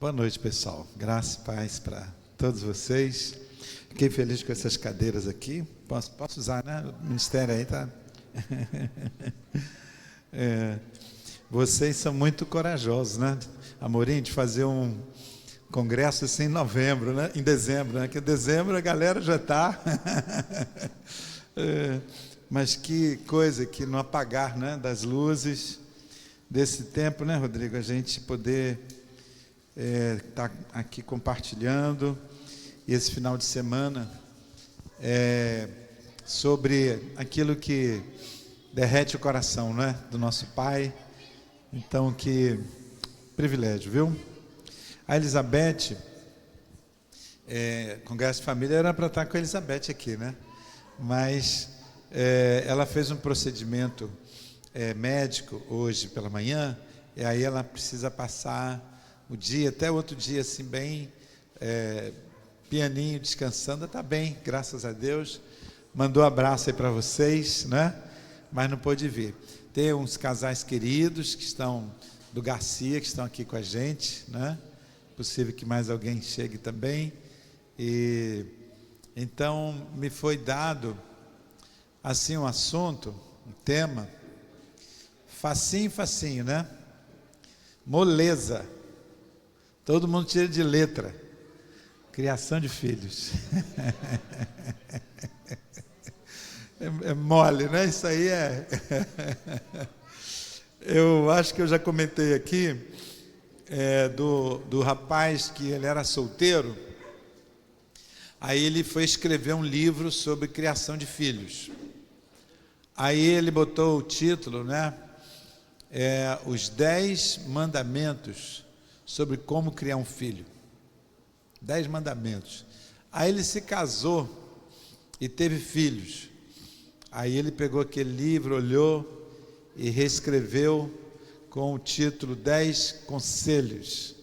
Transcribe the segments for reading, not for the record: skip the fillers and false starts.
Boa noite, pessoal. Graça e paz para todos vocês. Fiquei feliz com essas cadeiras aqui. Posso usar, né? O ministério aí tá. Vocês são muito corajosos, né? Amorim, de fazer um congresso assim em novembro, né? Em dezembro, né? Que em dezembro a galera já está. Mas que coisa, que no apagar, né, das luzes desse tempo, né, Rodrigo? A gente poder tá aqui compartilhando esse final de semana sobre aquilo que derrete o coração, né, do nosso Pai. Então, que privilégio, viu? A Elizabeth, Congresso de Família era para estar com a Elizabeth aqui, né? Mas ela fez um procedimento médico hoje pela manhã, e aí ela precisa passar o dia, até outro dia, assim, bem pianinho, descansando. Está bem, graças a Deus. Mandou abraço aí para vocês, né? Mas não pôde vir. Tem uns casais queridos que estão, do Garcia, que estão aqui com a gente, né? Possível que mais alguém chegue também. E então me foi dado assim um assunto, um tema, facinho, né? Moleza. Todo mundo tira de letra. Criação de filhos. É mole, né? Isso aí Eu acho que eu já comentei aqui do rapaz que ele era solteiro. Aí ele foi escrever um livro sobre criação de filhos. Aí ele botou o título, né? Os 10 mandamentos sobre como criar um filho. 10 mandamentos. Aí ele se casou e teve filhos. Aí ele pegou aquele livro, olhou e reescreveu com o título 10 conselhos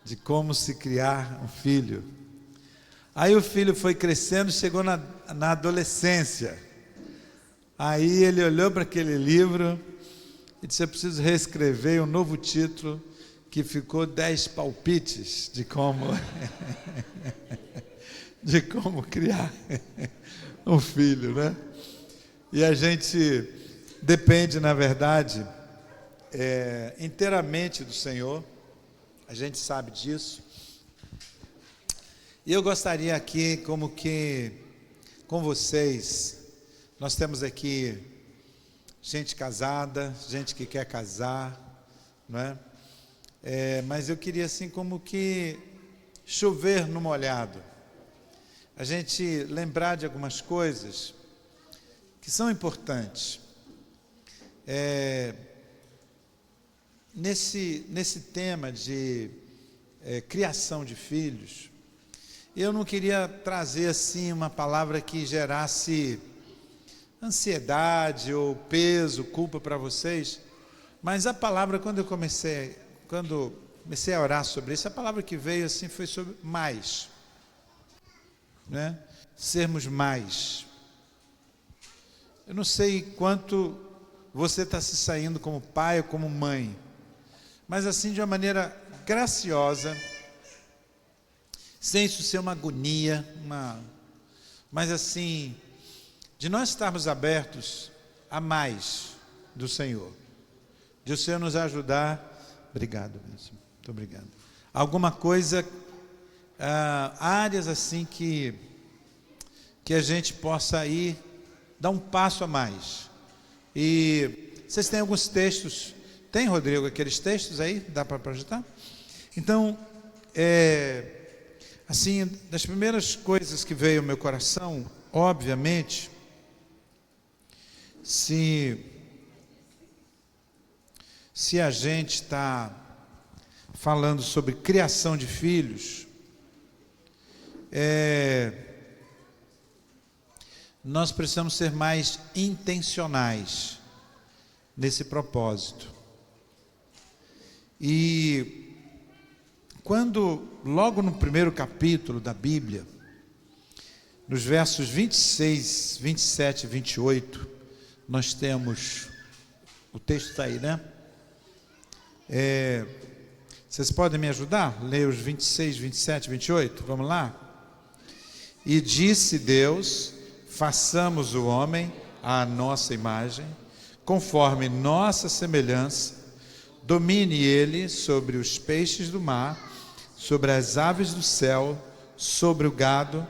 de como se criar um filho. Aí o filho foi crescendo, chegou na adolescência. Aí ele olhou para aquele livro e disse: eu preciso reescrever um novo título, que ficou 10 palpites de como criar um filho, né? E a gente depende, na verdade, inteiramente do Senhor. A gente sabe disso. E eu gostaria aqui, como que com vocês, nós temos aqui gente casada, gente que quer casar, não é? Mas eu queria assim como que chover no molhado, a gente lembrar de algumas coisas que são importantes. Nesse tema de criação de filhos, eu não queria trazer assim uma palavra que gerasse ansiedade ou peso, culpa para vocês, mas a palavra, quando comecei a orar sobre isso, a palavra que veio assim foi sobre mais, né? Sermos mais. Eu não sei quanto você está se saindo como pai ou como mãe, mas assim de uma maneira graciosa, sem isso ser uma agonia, mas assim, de nós estarmos abertos a mais do Senhor, de o Senhor nos ajudar. Obrigado, mesmo. Muito obrigado. Alguma coisa, áreas assim que a gente possa ir, dar um passo a mais. E vocês têm alguns textos? Tem, Rodrigo, aqueles textos aí? Dá para projetar? Então, assim, das primeiras coisas que veio ao meu coração, obviamente, se a gente está falando sobre criação de filhos, nós precisamos ser mais intencionais nesse propósito. E quando, logo no primeiro capítulo da Bíblia, nos versos 26, 27 e 28, nós temos, o texto está aí, né? Vocês podem me ajudar? Leia os 26, 27, 28, vamos lá? E disse Deus, façamos o homem à nossa imagem, conforme nossa semelhança, domine ele sobre os peixes do mar, sobre as aves do céu, sobre o gado,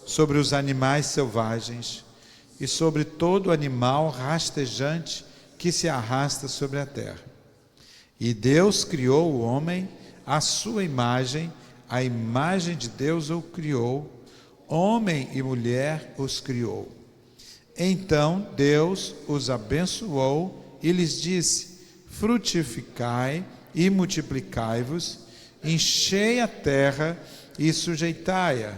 sobre os animais selvagens e sobre todo animal rastejante que se arrasta sobre a terra. E Deus criou o homem à sua imagem, a imagem de Deus o criou, homem e mulher os criou. Então Deus os abençoou e lhes disse: frutificai e multiplicai-vos, enchei a terra e sujeitai-a,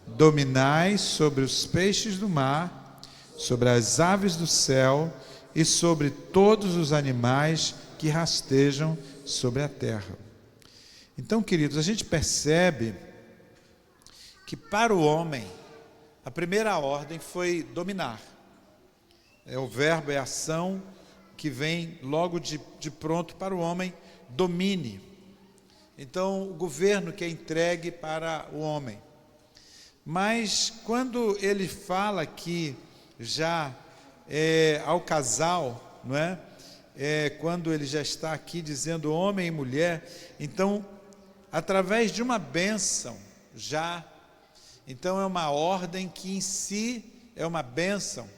dominai sobre os peixes do mar, sobre as aves do céu e sobre todos os animais que rastejam sobre a terra. Então, queridos, a gente percebe que para o homem a primeira ordem foi dominar. O verbo é ação que vem logo de pronto para o homem: domine. Então, o governo que é entregue para o homem. Mas quando ele fala aqui já ao casal, não é? Quando ele já está aqui dizendo homem e mulher, então, através de uma bênção, então é uma ordem que em si é uma bênção.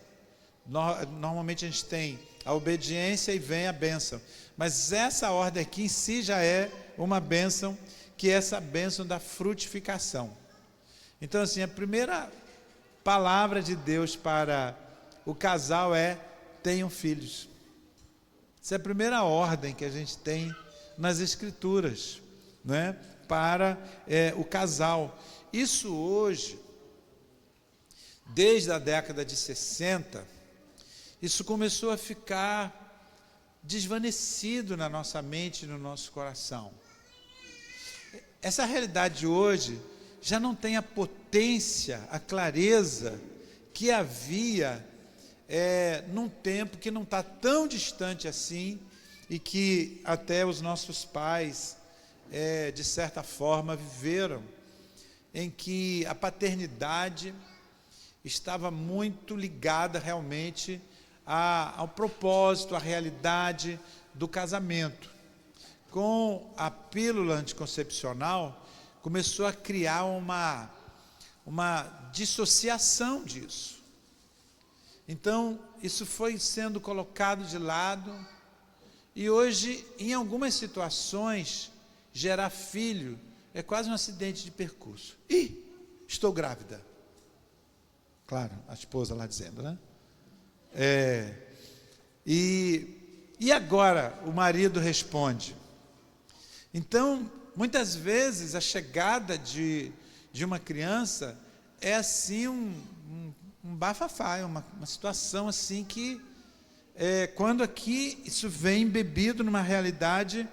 Normalmente a gente tem a obediência e vem a bênção, mas essa ordem aqui em si já é uma bênção, que é essa bênção da frutificação. Então, assim, a primeira palavra de Deus para o casal é: tenham filhos. Essa é a primeira ordem que a gente tem nas Escrituras, né? Para o casal. Isso hoje, desde a década de 60, isso começou a ficar desvanecido na nossa mente e no nosso coração. Essa realidade de hoje já não tem a potência, a clareza que havia num tempo que não está tão distante assim, e que até os nossos pais, de certa forma, viveram, em que a paternidade estava muito ligada realmente ao propósito, à realidade do casamento. Com a pílula anticoncepcional, começou a criar uma dissociação disso. Então, isso foi sendo colocado de lado, e hoje, em algumas situações, gerar filho é quase um acidente de percurso. Ih, estou grávida. Claro, a esposa lá dizendo, né? E agora o marido responde. Então, muitas vezes a chegada de uma criança é assim um bafafá, uma situação assim que quando aqui isso vem embebido numa realidade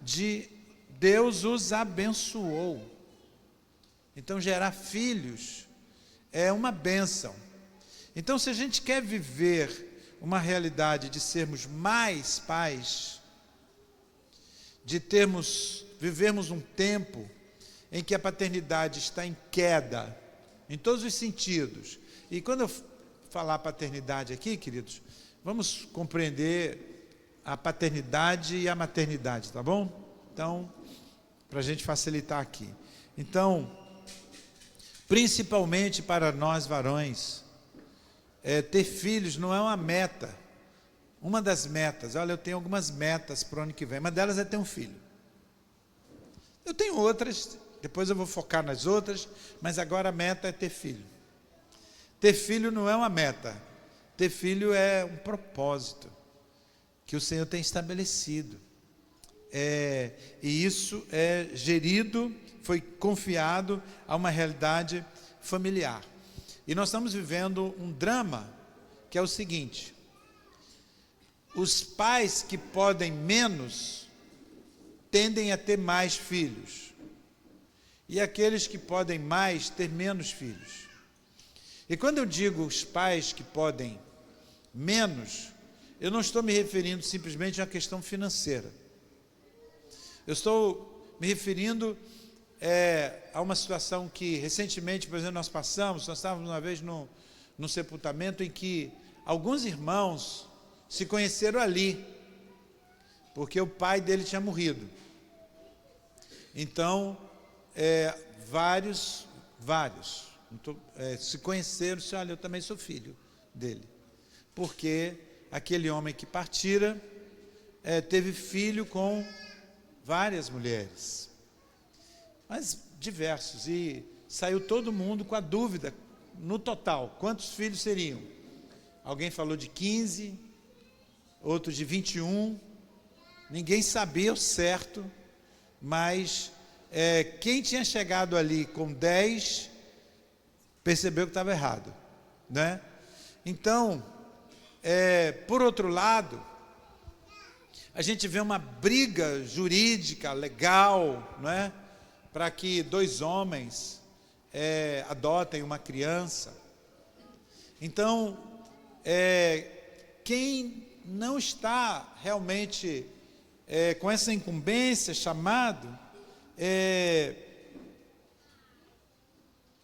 de Deus os abençoou. Então, gerar filhos é uma bênção. Então, se a gente quer viver uma realidade de sermos mais pais, de vivermos um tempo em que a paternidade está em queda, em todos os sentidos. E quando eu falar paternidade aqui, queridos, vamos compreender a paternidade e a maternidade, tá bom? Então, para a gente facilitar aqui. Então, principalmente para nós varões, ter filhos não é uma meta. Uma das metas, olha, eu tenho algumas metas para o ano que vem, uma delas é ter um filho. Eu tenho outras, depois eu vou focar nas outras, mas agora a meta é ter filho. Ter filho não é uma meta, ter filho é um propósito que o Senhor tem estabelecido. E isso é gerido, foi confiado a uma realidade familiar. E nós estamos vivendo um drama, que é o seguinte: os pais que podem menos, tendem a ter mais filhos, e aqueles que podem mais, ter menos filhos. E quando eu digo os pais que podem menos, eu não estou me referindo simplesmente a uma questão financeira. Eu estou me referindo a uma situação que recentemente, por exemplo, nós estávamos uma vez num sepultamento em que alguns irmãos se conheceram ali, porque o pai dele tinha morrido. Então, vários se conheceram, disse, olha, eu também sou filho dele, porque aquele homem que partira teve filho com várias mulheres, mas diversos, e saiu todo mundo com a dúvida, no total, quantos filhos seriam? Alguém falou de 15, outro de 21, ninguém sabia o certo, mas quem tinha chegado ali com 10, percebeu que estava errado, né? Então, por outro lado, a gente vê uma briga jurídica, legal, não é? Para que 2 homens adotem uma criança. Então, quem não está realmente com essa incumbência, chamado,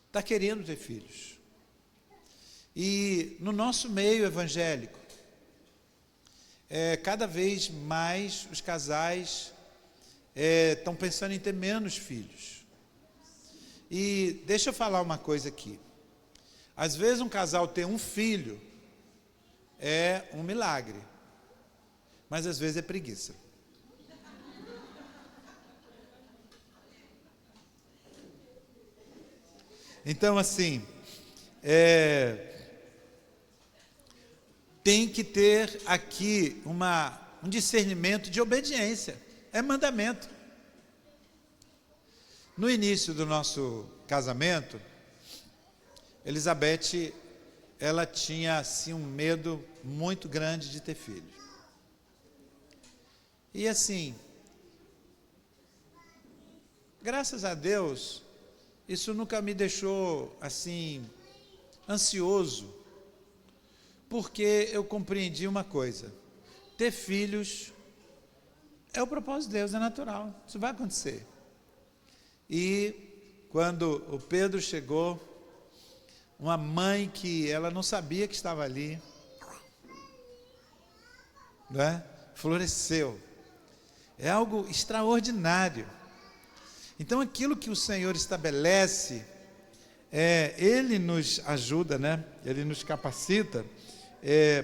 está querendo ter filhos. E no nosso meio evangélico, cada vez mais os casais estão pensando em ter menos filhos. E deixa eu falar uma coisa aqui. Às vezes um casal ter um filho é um milagre, mas às vezes é preguiça. Então, assim, tem que ter aqui um discernimento de obediência, é mandamento. No início do nosso casamento, Elizabeth, ela tinha assim um medo muito grande de ter filho. E assim, graças a Deus, isso nunca me deixou assim ansioso, porque eu compreendi uma coisa: ter filhos é o propósito de Deus, é natural, isso vai acontecer. E quando o Pedro chegou, uma mãe que ela não sabia que estava ali, né? Floresceu. É algo extraordinário. Então, aquilo que o Senhor estabelece, Ele nos ajuda, né? Ele nos capacita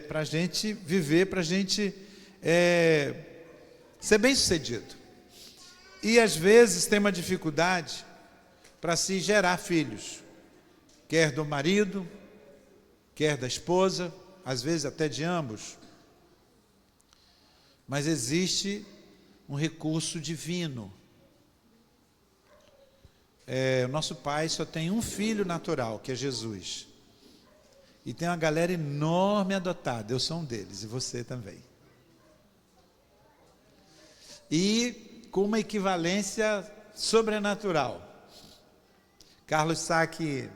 para a gente viver, para a gente ser bem-sucedido. E às vezes tem uma dificuldade para se gerar filhos, quer do marido, quer da esposa, às vezes até de ambos. Mas existe um recurso divino. O nosso pai só tem um filho natural, que é Jesus. E tem uma galera enorme adotada, eu sou um deles, e você também. E com uma equivalência sobrenatural. Carlos Sack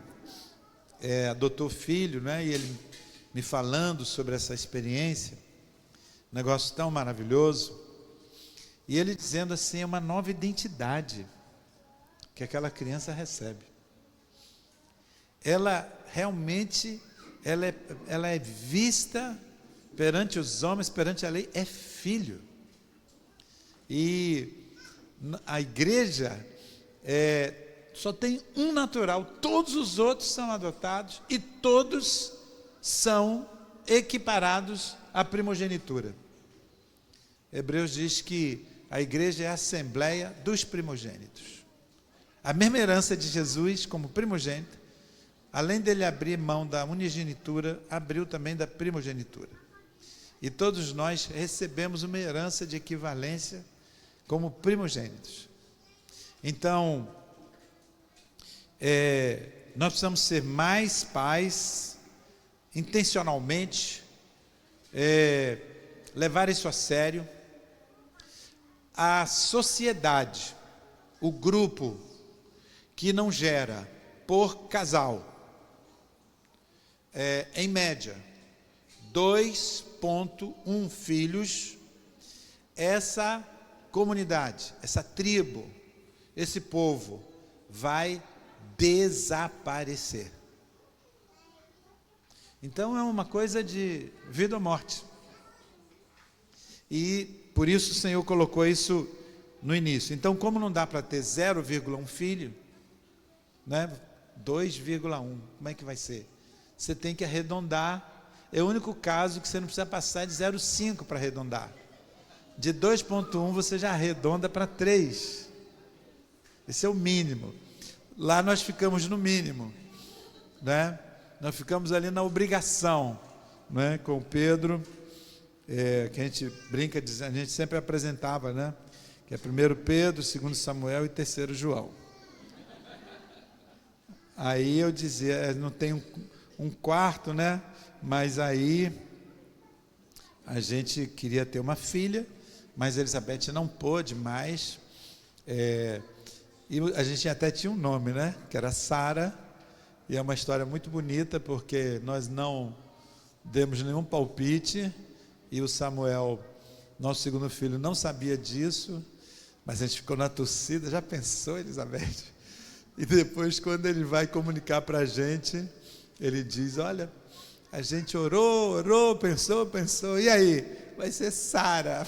adotou filho, né? E ele me falando sobre essa experiência, um negócio tão maravilhoso. E ele dizendo assim, é uma nova identidade que aquela criança recebe. Ela realmente, ela é vista perante os homens, perante a lei, é filho. E a igreja só tem um natural, todos os outros são adotados e todos são equiparados à primogenitura. Hebreus diz que a igreja é a assembleia dos primogênitos. A mesma herança de Jesus como primogênito, além dele abrir mão da unigenitura, abriu também da primogenitura. E todos nós recebemos uma herança de equivalência como primogênitos. Então, nós precisamos ser mais pais, intencionalmente, levar isso a sério. A sociedade, o grupo que não gera por casal, em média, 2,1 filhos, essa comunidade, essa tribo, esse povo vai desaparecer. Então é uma coisa de vida ou morte. E por isso o Senhor colocou isso no início. Então, como não dá para ter 0,1 filho, né? 2,1, como é que vai ser? Você tem que arredondar. É o único caso que você não precisa passar de 0,5 para arredondar. De 2,1 você já arredonda para 3. Esse é o mínimo. Lá nós ficamos no mínimo, né? Nós ficamos ali na obrigação, né? Com o Pedro, que a gente brinca, a gente sempre apresentava, né? Que é 1 Pedro, 2 Samuel e 3 João. Aí eu dizia, não tem um quarto, né? Mas aí a gente queria ter uma filha, mas Elizabeth não pôde mais. E a gente até tinha um nome, né? Que era Sara. E é uma história muito bonita, porque nós não demos nenhum palpite. E o Samuel, nosso segundo filho, não sabia disso. Mas a gente ficou na torcida. Já pensou, Elizabeth? E depois, quando ele vai comunicar para a gente, ele diz: olha, a gente orou, pensou, e aí? Vai ser Sara.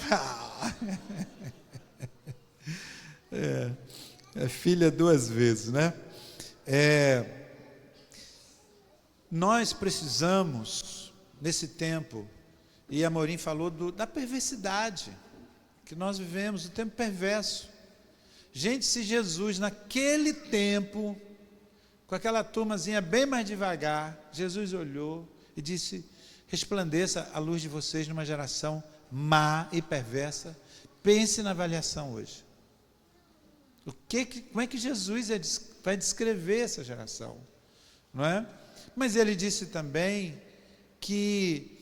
É filha 2 vezes, né? Nós precisamos, nesse tempo, e Amorim falou da perversidade que nós vivemos, o tempo perverso. Gente, se Jesus naquele tempo, com aquela turmazinha bem mais devagar, Jesus olhou e disse: resplandeça a luz de vocês numa geração má e perversa. Pense na avaliação hoje. Como é que Jesus vai descrever essa geração? Não é? Mas ele disse também que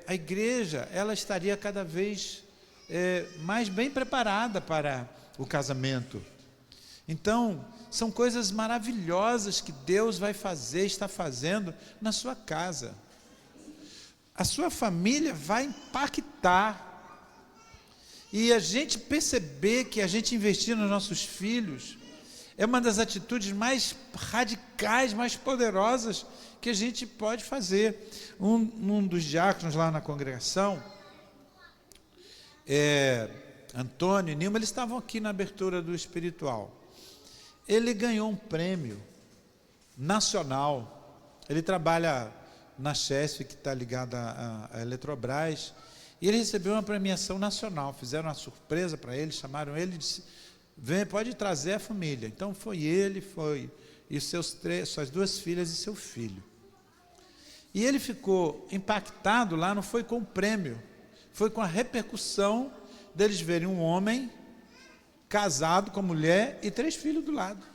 a igreja, ela estaria cada vez mais bem preparada para o casamento. Então, são coisas maravilhosas que Deus vai fazer, está fazendo na sua casa. A sua família vai impactar. E a gente perceber que a gente investir nos nossos filhos é uma das atitudes mais radicais, mais poderosas que a gente pode fazer. Um dos diáconos lá na congregação, Antônio e Nilma, eles estavam aqui na abertura do espiritual. Ele ganhou um prêmio nacional. Ele trabalha na Chesf, que está ligada à Eletrobras, e ele recebeu uma premiação nacional. Fizeram uma surpresa para ele, chamaram ele e disse: vem, pode trazer a família. Então foi ele, e suas 2 filhas e seu filho. E ele ficou impactado lá, não foi com o prêmio, foi com a repercussão deles verem um homem casado com a mulher e 3 filhos do lado.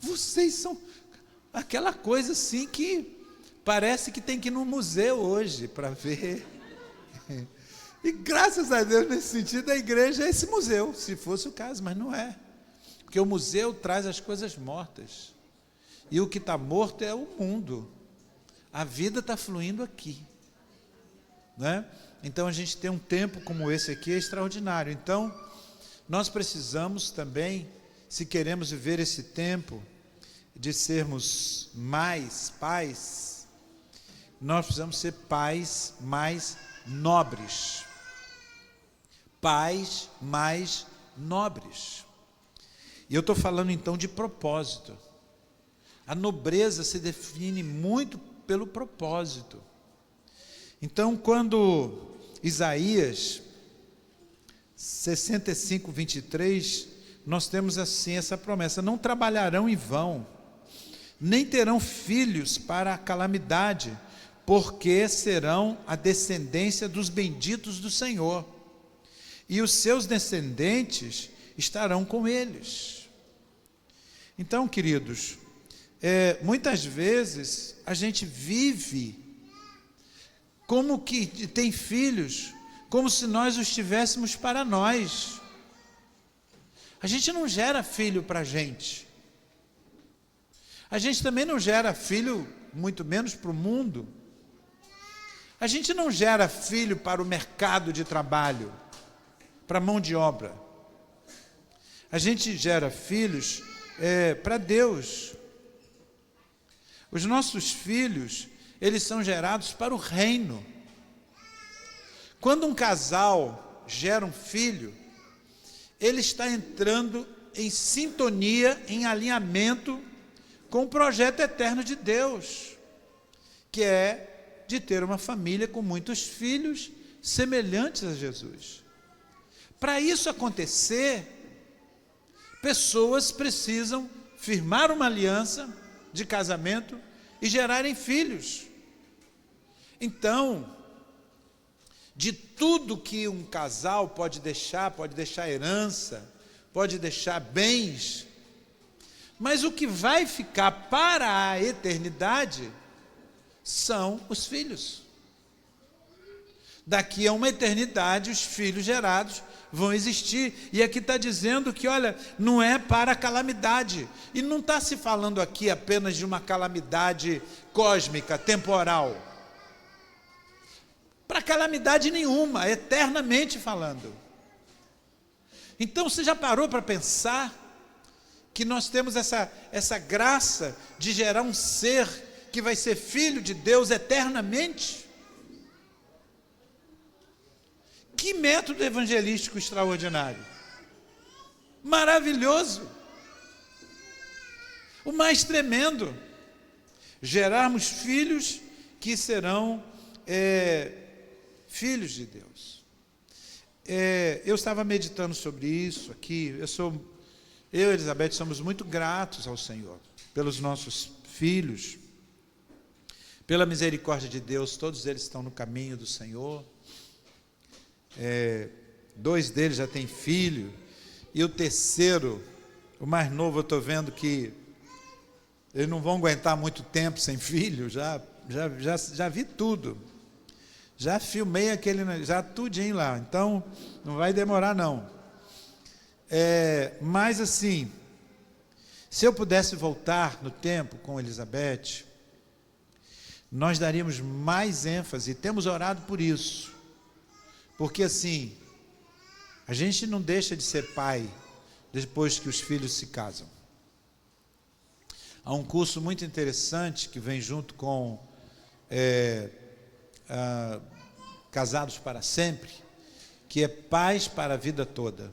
Vocês são aquela coisa assim que parece que tem que ir no museu hoje para ver. E graças a Deus, nesse sentido, a igreja é esse museu, se fosse o caso, mas não é. Porque o museu traz as coisas mortas. E o que está morto é o mundo. A vida está fluindo aqui. Né? Então a gente tem um tempo como esse aqui, é extraordinário. Então nós precisamos também, se queremos viver esse tempo de sermos mais pais, nós precisamos ser pais mais nobres. Pais mais nobres. E eu estou falando então de propósito. A nobreza se define muito pelo propósito. Então, quando Isaías 65, 23, nós temos assim essa promessa: não trabalharão em vão, nem terão filhos para a calamidade, porque serão a descendência dos benditos do Senhor, e os seus descendentes estarão com eles. Então, queridos, muitas vezes a gente vive como que tem filhos, como se nós os tivéssemos para nós. A gente não gera filho para a gente. A gente também não gera filho, muito menos para o mundo. A gente não gera filho para o mercado de trabalho. para mão de obra. A gente gera filhos para Deus. Os nossos filhos, eles são gerados para o reino. Quando um casal gera um filho, ele está entrando em sintonia, em alinhamento com o projeto eterno de Deus, que é de ter uma família com muitos filhos semelhantes a Jesus. Para isso acontecer, pessoas precisam firmar uma aliança de casamento e gerarem filhos. Então, de tudo que um casal pode deixar herança, pode deixar bens, mas o que vai ficar para a eternidade são os filhos. Daqui a uma eternidade, os filhos gerados vão existir, e aqui está dizendo que, olha, não é para a calamidade, e não está se falando aqui apenas de uma calamidade cósmica, temporal, para calamidade nenhuma, eternamente falando. Então, você já parou para pensar que nós temos essa graça de gerar um ser que vai ser filho de Deus eternamente? Que método evangelístico extraordinário, maravilhoso, o mais tremendo, gerarmos filhos que serão filhos de Deus. Eu estava meditando sobre isso aqui. Eu e Elizabeth somos muito gratos ao Senhor pelos nossos filhos, pela misericórdia de Deus. Todos eles estão no caminho do Senhor. 2 deles já têm filho, e o terceiro, o mais novo, eu estou vendo que eles não vão aguentar muito tempo sem filho. Já vi tudo, já filmei já tudinho lá, então não vai demorar não. Mas assim, se eu pudesse voltar no tempo com Elizabeth, nós daríamos mais ênfase, e temos orado por isso, porque assim, a gente não deixa de ser pai depois que os filhos se casam. Há um curso muito interessante que vem junto com Casados para Sempre, que é Pais para a Vida Toda.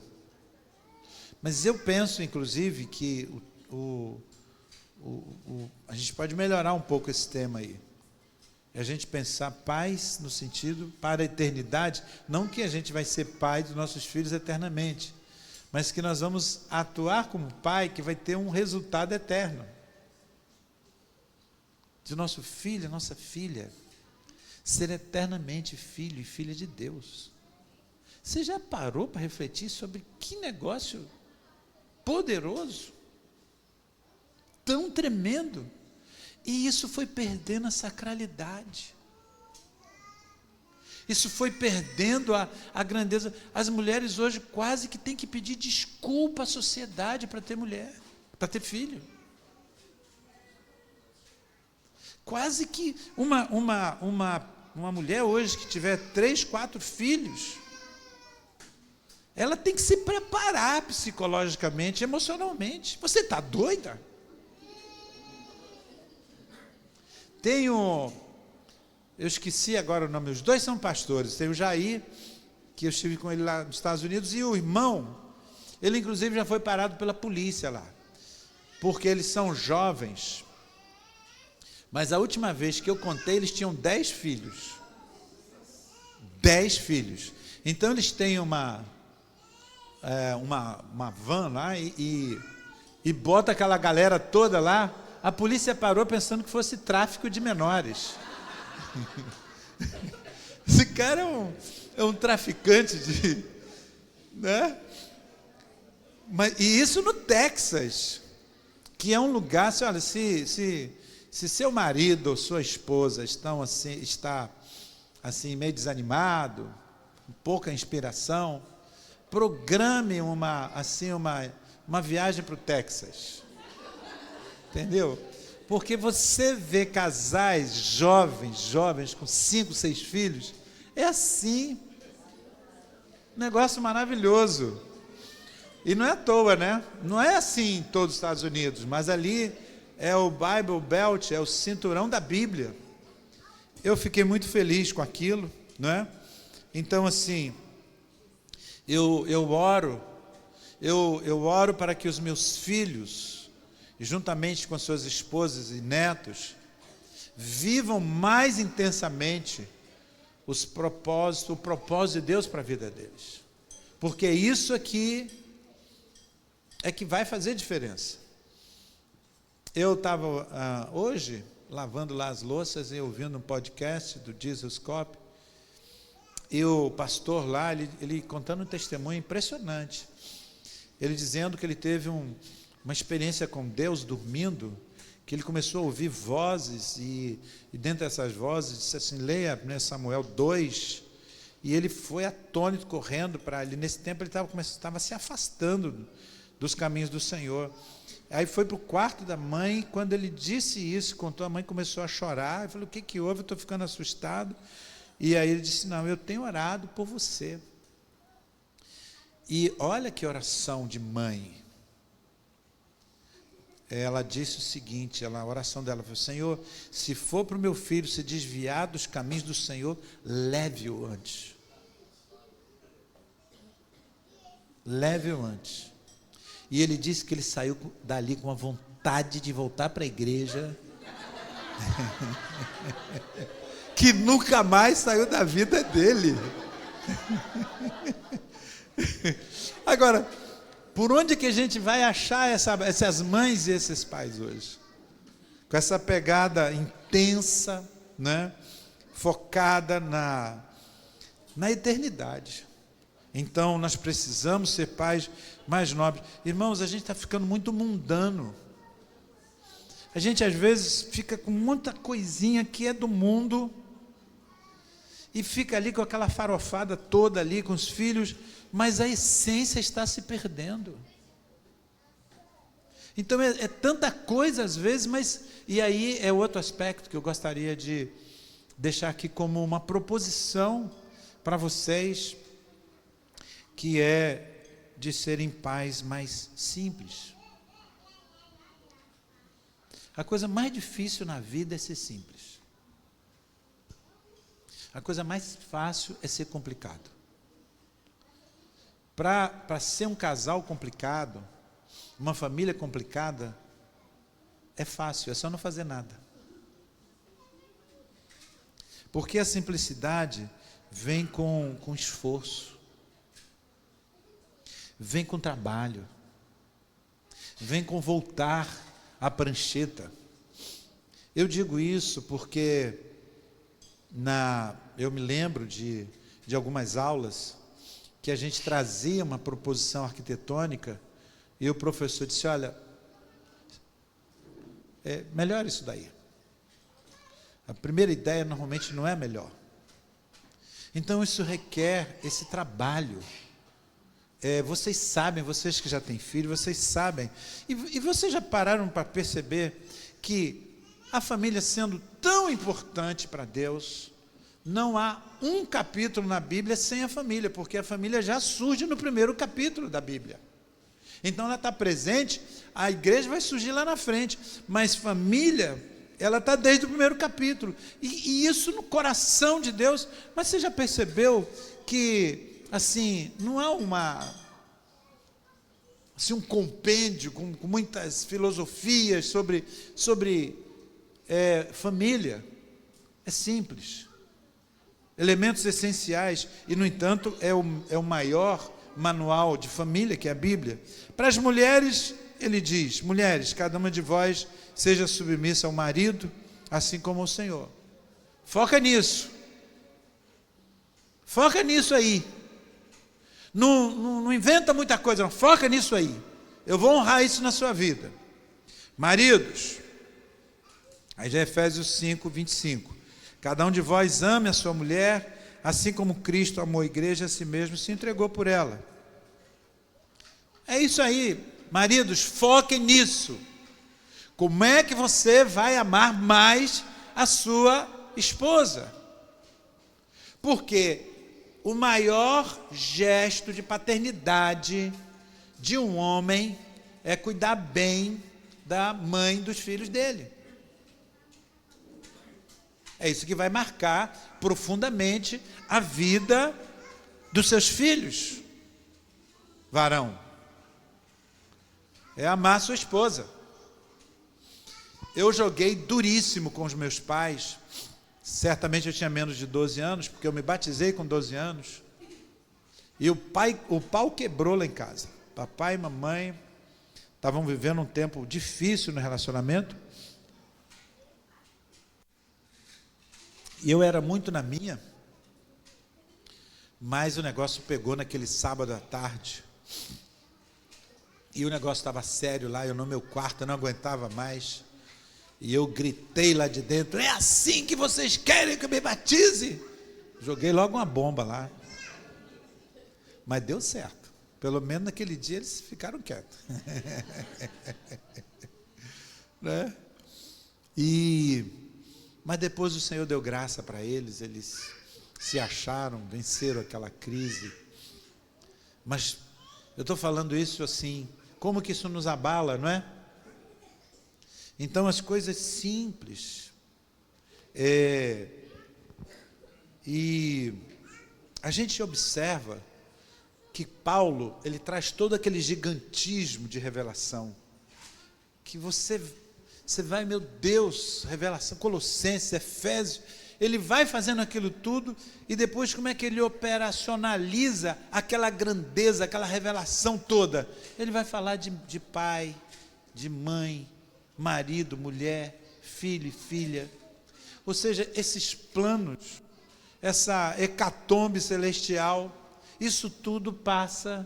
Mas eu penso, inclusive, que a gente pode melhorar um pouco esse tema aí. A gente pensar pais no sentido para a eternidade, não que a gente vai ser pai dos nossos filhos eternamente, mas que nós vamos atuar como pai que vai ter um resultado eterno. De nosso filho, nossa filha, ser eternamente filho e filha de Deus. Você já parou para refletir sobre que negócio poderoso, tão tremendo? E isso foi perdendo a sacralidade. Isso foi perdendo a grandeza. As mulheres hoje quase que têm que pedir desculpa à sociedade para ter mulher, para ter filho. Quase que uma mulher hoje que tiver 3, 4 filhos, ela tem que se preparar psicologicamente, emocionalmente. Você está doida? Eu esqueci agora o nome, os 2 são pastores. Tem o Jair, que eu estive com ele lá nos Estados Unidos, e o irmão, ele inclusive já foi parado pela polícia lá, porque eles são jovens, mas a última vez que eu contei, eles tinham 10 filhos. 10 filhos. Então eles têm uma van lá e bota aquela galera toda lá. A polícia parou pensando que fosse tráfico de menores. Esse cara é um traficante né? E isso no Texas, que é um lugar, olha, se seu marido ou sua esposa está assim meio desanimado, com pouca inspiração, programe uma viagem para o Texas. Entendeu? Porque você vê casais jovens com 5, 6 filhos, é assim. Negócio maravilhoso. E não é à toa, né? Não é assim em todos os Estados Unidos, mas ali é o Bible Belt, é o cinturão da Bíblia. Eu fiquei muito feliz com aquilo, não é? Então, assim, eu oro para que os meus filhos, juntamente com as suas esposas e netos, vivam mais intensamente o propósito de Deus para a vida deles. Porque isso aqui é que vai fazer diferença. Eu estava hoje lavando lá as louças e ouvindo um podcast do Jesus Cop, e o pastor lá, ele contando um testemunho impressionante. Ele dizendo que ele teve uma experiência com Deus dormindo, que ele começou a ouvir vozes, e dentro dessas vozes, disse assim, leia, né, Samuel 2, e ele foi atônito, correndo para ali. Nesse tempo ele estava se afastando dos caminhos do Senhor. Aí foi para o quarto da mãe. Quando ele disse isso, contou, a mãe começou a chorar. Eu falei, o que houve? Eu estou ficando assustado. E aí ele disse, não, eu tenho orado por você. E olha que oração de mãe. Ela disse o seguinte, a oração dela foi, Senhor, se for para o meu filho se desviar dos caminhos do Senhor, leve-o antes. Leve-o antes. E ele disse que ele saiu dali com a vontade de voltar para a igreja, que nunca mais saiu da vida dele. Agora, por onde que a gente vai achar essas mães e esses pais hoje? Com essa pegada intensa, né? Focada na eternidade. Então, nós precisamos ser pais mais nobres. Irmãos, a gente está ficando muito mundano. A gente, às vezes, fica com muita coisinha que é do mundo, e fica ali com aquela farofada toda ali, com os filhos, mas a essência está se perdendo. Então, é tanta coisa, às vezes, mas... E aí, é outro aspecto que eu gostaria de deixar aqui como uma proposição para vocês, que é de serem pais mais simples. A coisa mais difícil na vida é ser simples. A coisa mais fácil é ser complicado. Para ser um casal complicado, uma família complicada, é fácil, é só não fazer nada. Porque a simplicidade vem com esforço. Vem com trabalho, vem com voltar à prancheta. Eu digo isso porque eu me lembro de algumas aulas que a gente trazia uma proposição arquitetônica e o professor disse, olha, melhor isso daí. A primeira ideia normalmente não é melhor. Então isso requer esse trabalho. Vocês sabem, vocês que já têm filho, vocês sabem, e vocês já pararam para perceber que a família sendo tão importante para Deus, não há um capítulo na Bíblia sem a família, porque a família já surge no primeiro capítulo da Bíblia. Então ela está presente, a igreja vai surgir lá na frente, mas família, ela está desde o primeiro capítulo, e isso no coração de Deus. Mas você já percebeu que assim, não há um compêndio com muitas filosofias sobre família? É simples. Elementos essenciais, e no entanto é o maior manual de família, que é a Bíblia. Para as mulheres, ele diz, mulheres, cada uma de vós seja submissa ao marido, assim como ao Senhor. Foca nisso. Foca nisso aí. Não inventa muita coisa, não. Foca nisso aí. Eu vou honrar isso na sua vida. Maridos, aí já é Efésios 5, 25. Cada um de vós ame a sua mulher, assim como Cristo amou a igreja, a si mesmo se entregou por ela. É isso aí. Maridos, foquem nisso. Como é que você vai amar mais a sua esposa? Porque o maior gesto de paternidade de um homem é cuidar bem da mãe dos filhos dele. É isso que vai marcar profundamente a vida dos seus filhos. Varão, é amar sua esposa. Eu joguei duríssimo com os meus pais. Certamente eu tinha menos de 12 anos, porque eu me batizei com 12 anos. E o pau quebrou lá em casa. Papai e mamãe estavam vivendo um tempo difícil no relacionamento. E eu era muito na minha. Mas o negócio pegou naquele sábado à tarde. E o negócio estava sério lá, eu no meu quarto, eu não aguentava mais. E eu gritei lá de dentro: é assim que vocês querem que eu me batize? Joguei logo uma bomba lá. Mas deu certo. Pelo menos naquele dia eles ficaram quietos. Né? Mas depois o Senhor deu graça para eles, eles se acharam, venceram aquela crise. Mas eu estou falando isso assim, como que isso nos abala, não é? Então as coisas simples, e a gente observa que Paulo, ele traz todo aquele gigantismo de revelação, que você vai, meu Deus, revelação, Colossenses, Efésios, ele vai fazendo aquilo tudo, e depois como é que ele operacionaliza aquela grandeza, aquela revelação toda? Ele vai falar de pai, de mãe, marido, mulher, filho e filha. Ou seja, esses planos, essa hecatombe celestial, isso tudo passa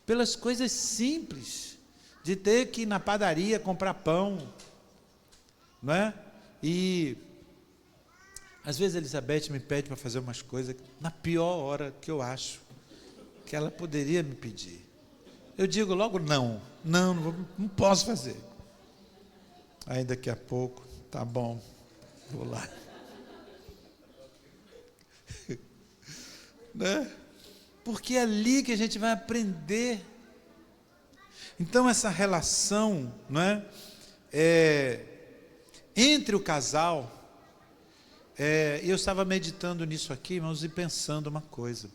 pelas coisas simples, de ter que ir na padaria comprar pão, não é? E às vezes a Elizabeth me pede para fazer umas coisas na pior hora que eu acho que ela poderia me pedir. Eu digo logo não posso fazer. Aí daqui a pouco, tá bom, vou lá. Né? Porque é ali que a gente vai aprender. Então essa relação, não é? Entre o casal, eu estava meditando nisso aqui, irmãos, e pensando uma coisa: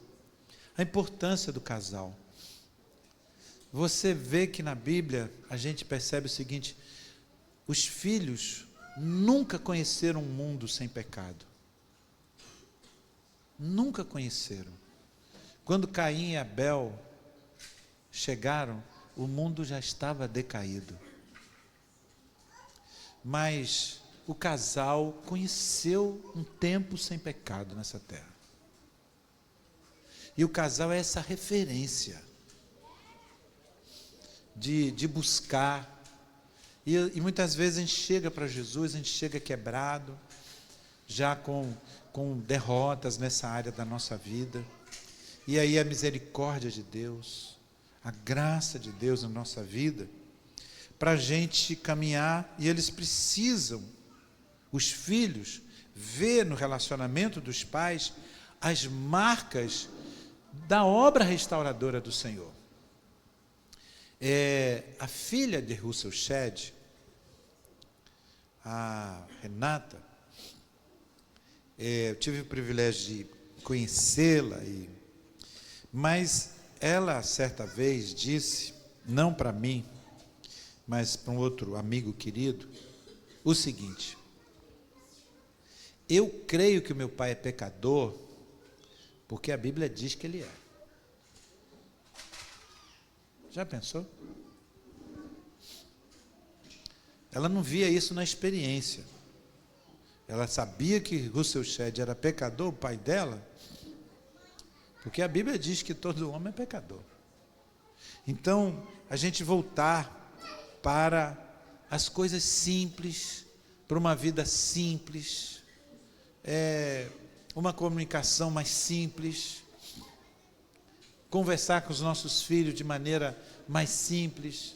a importância do casal. Você vê que na Bíblia a gente percebe o seguinte: os filhos nunca conheceram um mundo sem pecado. Nunca conheceram. Quando Caim e Abel chegaram, o mundo já estava decaído. Mas o casal conheceu um tempo sem pecado nessa terra. E o casal é essa referência de buscar. E muitas vezes a gente chega para Jesus, a gente chega quebrado, já com derrotas nessa área da nossa vida. E aí a misericórdia de Deus, a graça de Deus na nossa vida, para a gente caminhar. E eles precisam, os filhos, ver no relacionamento dos pais as marcas da obra restauradora do Senhor. A filha de Russell Shedd, a Renata, eu tive o privilégio de conhecê-la, mas ela certa vez disse, não para mim, mas para um outro amigo querido, o seguinte: eu creio que o meu pai é pecador, porque a Bíblia diz que ele é. Já pensou? Ela não via isso na experiência. Ela sabia que Russell Shedd era pecador, o pai dela, porque a Bíblia diz que todo homem é pecador. Então, a gente voltar para as coisas simples, para uma vida simples, uma comunicação mais simples, conversar com os nossos filhos de maneira mais simples,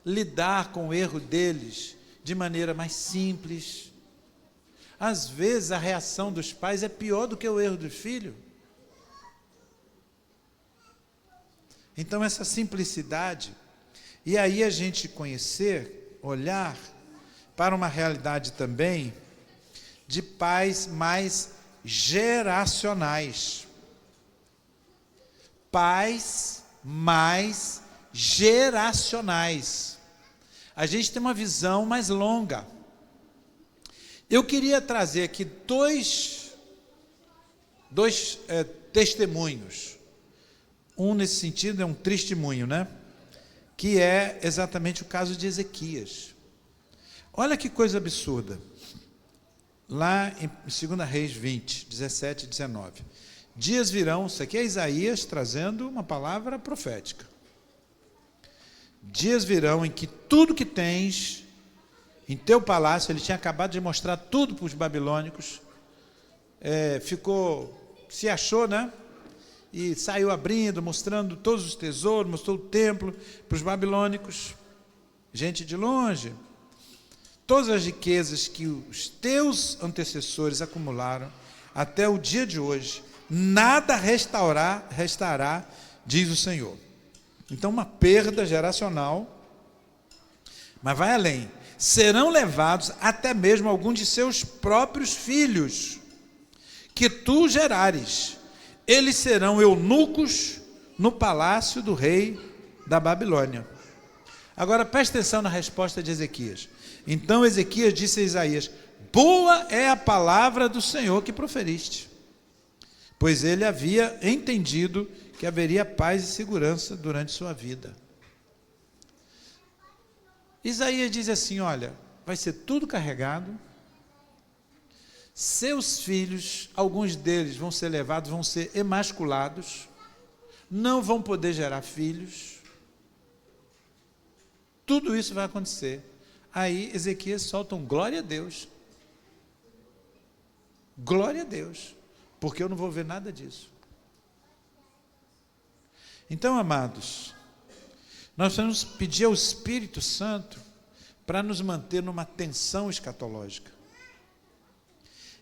lidar com o erro deles de maneira mais simples. Às vezes a reação dos pais é pior do que o erro do filho. Então, essa simplicidade, e aí a gente conhecer, olhar para uma realidade também de pais mais geracionais. Pais mais geracionais. A gente tem uma visão mais longa. Eu queria trazer aqui dois testemunhos. Um, nesse sentido, é um testemunho, né? Que é exatamente o caso de Ezequias. Olha que coisa absurda. Lá em 2 Reis 20, 17 e 19. Dias virão, isso aqui é Isaías trazendo uma palavra profética. Dias virão em que tudo que tens em teu palácio, ele tinha acabado de mostrar tudo para os babilônicos, se achou, né? E saiu abrindo, mostrando todos os tesouros, mostrou o templo para os babilônicos, gente de longe. Todas as riquezas que os teus antecessores acumularam até o dia de hoje, nada restará, diz o Senhor. Então, uma perda geracional, mas vai além. Serão levados até mesmo alguns de seus próprios filhos, que tu gerares. Eles serão eunucos no palácio do rei da Babilônia. Agora, preste atenção na resposta de Ezequias. Então Ezequias disse a Isaías: boa é a palavra do Senhor que proferiste, pois ele havia entendido que haveria paz e segurança durante sua vida. Isaías diz assim: olha, vai ser tudo carregado, seus filhos, alguns deles vão ser levados, vão ser emasculados, não vão poder gerar filhos, tudo isso vai acontecer. Aí Ezequias solta um glória a Deus, porque eu não vou ver nada disso. Então, amados, nós precisamos pedir ao Espírito Santo para nos manter numa tensão escatológica,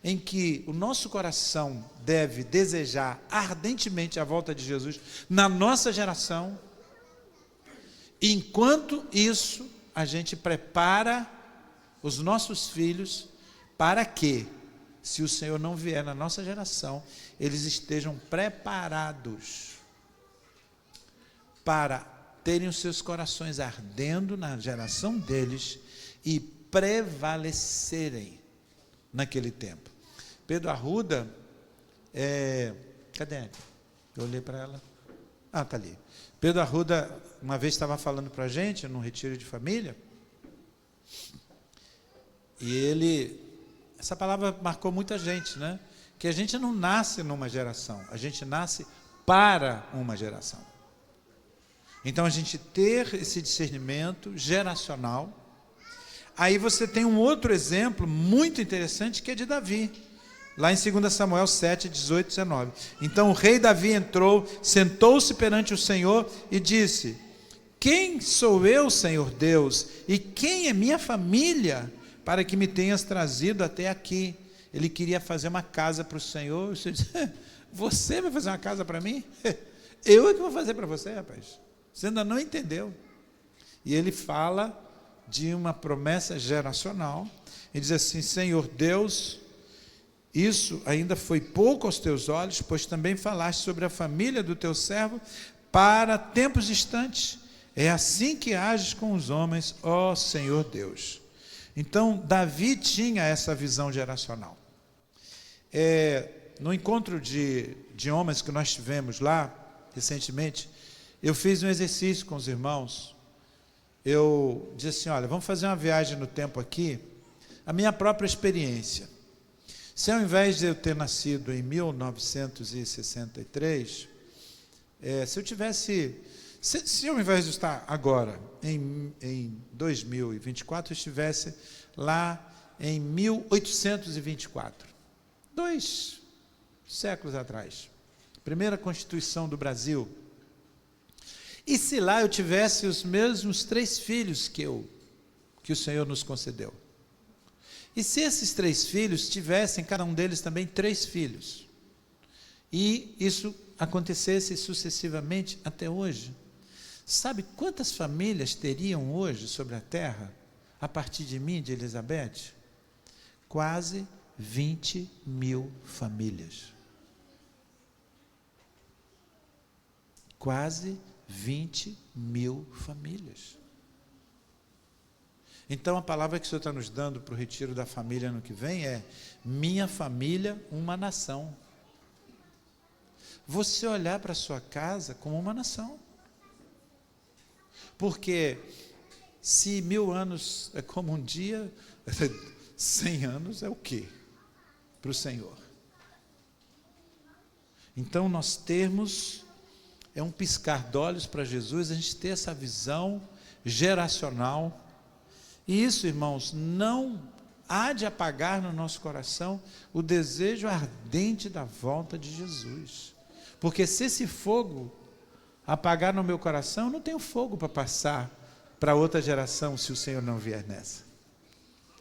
em que o nosso coração deve desejar ardentemente a volta de Jesus na nossa geração. Enquanto isso, a gente prepara os nossos filhos para que, se o Senhor não vier na nossa geração, eles estejam preparados para terem os seus corações ardendo na geração deles e prevalecerem naquele tempo. Pedro Arruda, cadê ela? Eu olhei para ela. Está ali. Pedro Arruda, uma vez estava falando para a gente, num retiro de família, e essa palavra marcou muita gente, né? Que a gente não nasce numa geração, a gente nasce para uma geração. Então, a gente ter esse discernimento geracional. Aí você tem um outro exemplo muito interessante, que é de Davi, lá em 2 Samuel 7, 18 e 19. Então o rei Davi entrou, sentou-se perante o Senhor e disse: quem sou eu, Senhor Deus, e quem é minha família, para que me tenhas trazido até aqui? Ele queria fazer uma casa para o Senhor. Você disse: você vai fazer uma casa para mim? Eu é que vou fazer para você, rapaz. Você ainda não entendeu. E ele fala de uma promessa geracional. Ele diz assim: Senhor Deus, isso ainda foi pouco aos teus olhos, pois também falaste sobre a família do teu servo para tempos distantes. É assim que ages com os homens, ó Senhor Deus. Então, Davi tinha essa visão geracional. No encontro de homens que nós tivemos lá, recentemente, eu fiz um exercício com os irmãos. Eu disse assim: olha, vamos fazer uma viagem no tempo aqui, a minha própria experiência. Se ao invés de eu ter nascido em 1963, se ao invés de estar agora, em 2024, eu estivesse lá em 1824, 2 séculos atrás, primeira Constituição do Brasil, e se lá eu tivesse os mesmos 3 filhos que o Senhor nos concedeu, e se esses 3 filhos tivessem, cada um deles também, 3 filhos, e isso acontecesse sucessivamente até hoje, Sabe quantas famílias teriam hoje sobre a terra, a partir de mim, de Elizabeth? Quase 20 mil famílias. Quase 20 mil famílias. Então, a palavra que o Senhor está nos dando para o retiro da família ano que vem é: minha família, uma nação. Você olhar para a sua casa como uma nação. Porque se 1000 anos é como um dia, 100 anos é o quê para o Senhor? Então, nós termos, é um piscar de olhos para Jesus, a gente ter essa visão geracional. E isso, irmãos, não há de apagar no nosso coração o desejo ardente da volta de Jesus. Porque se esse fogo apagar no meu coração, eu não tenho fogo para passar para outra geração, se o Senhor não vier nessa.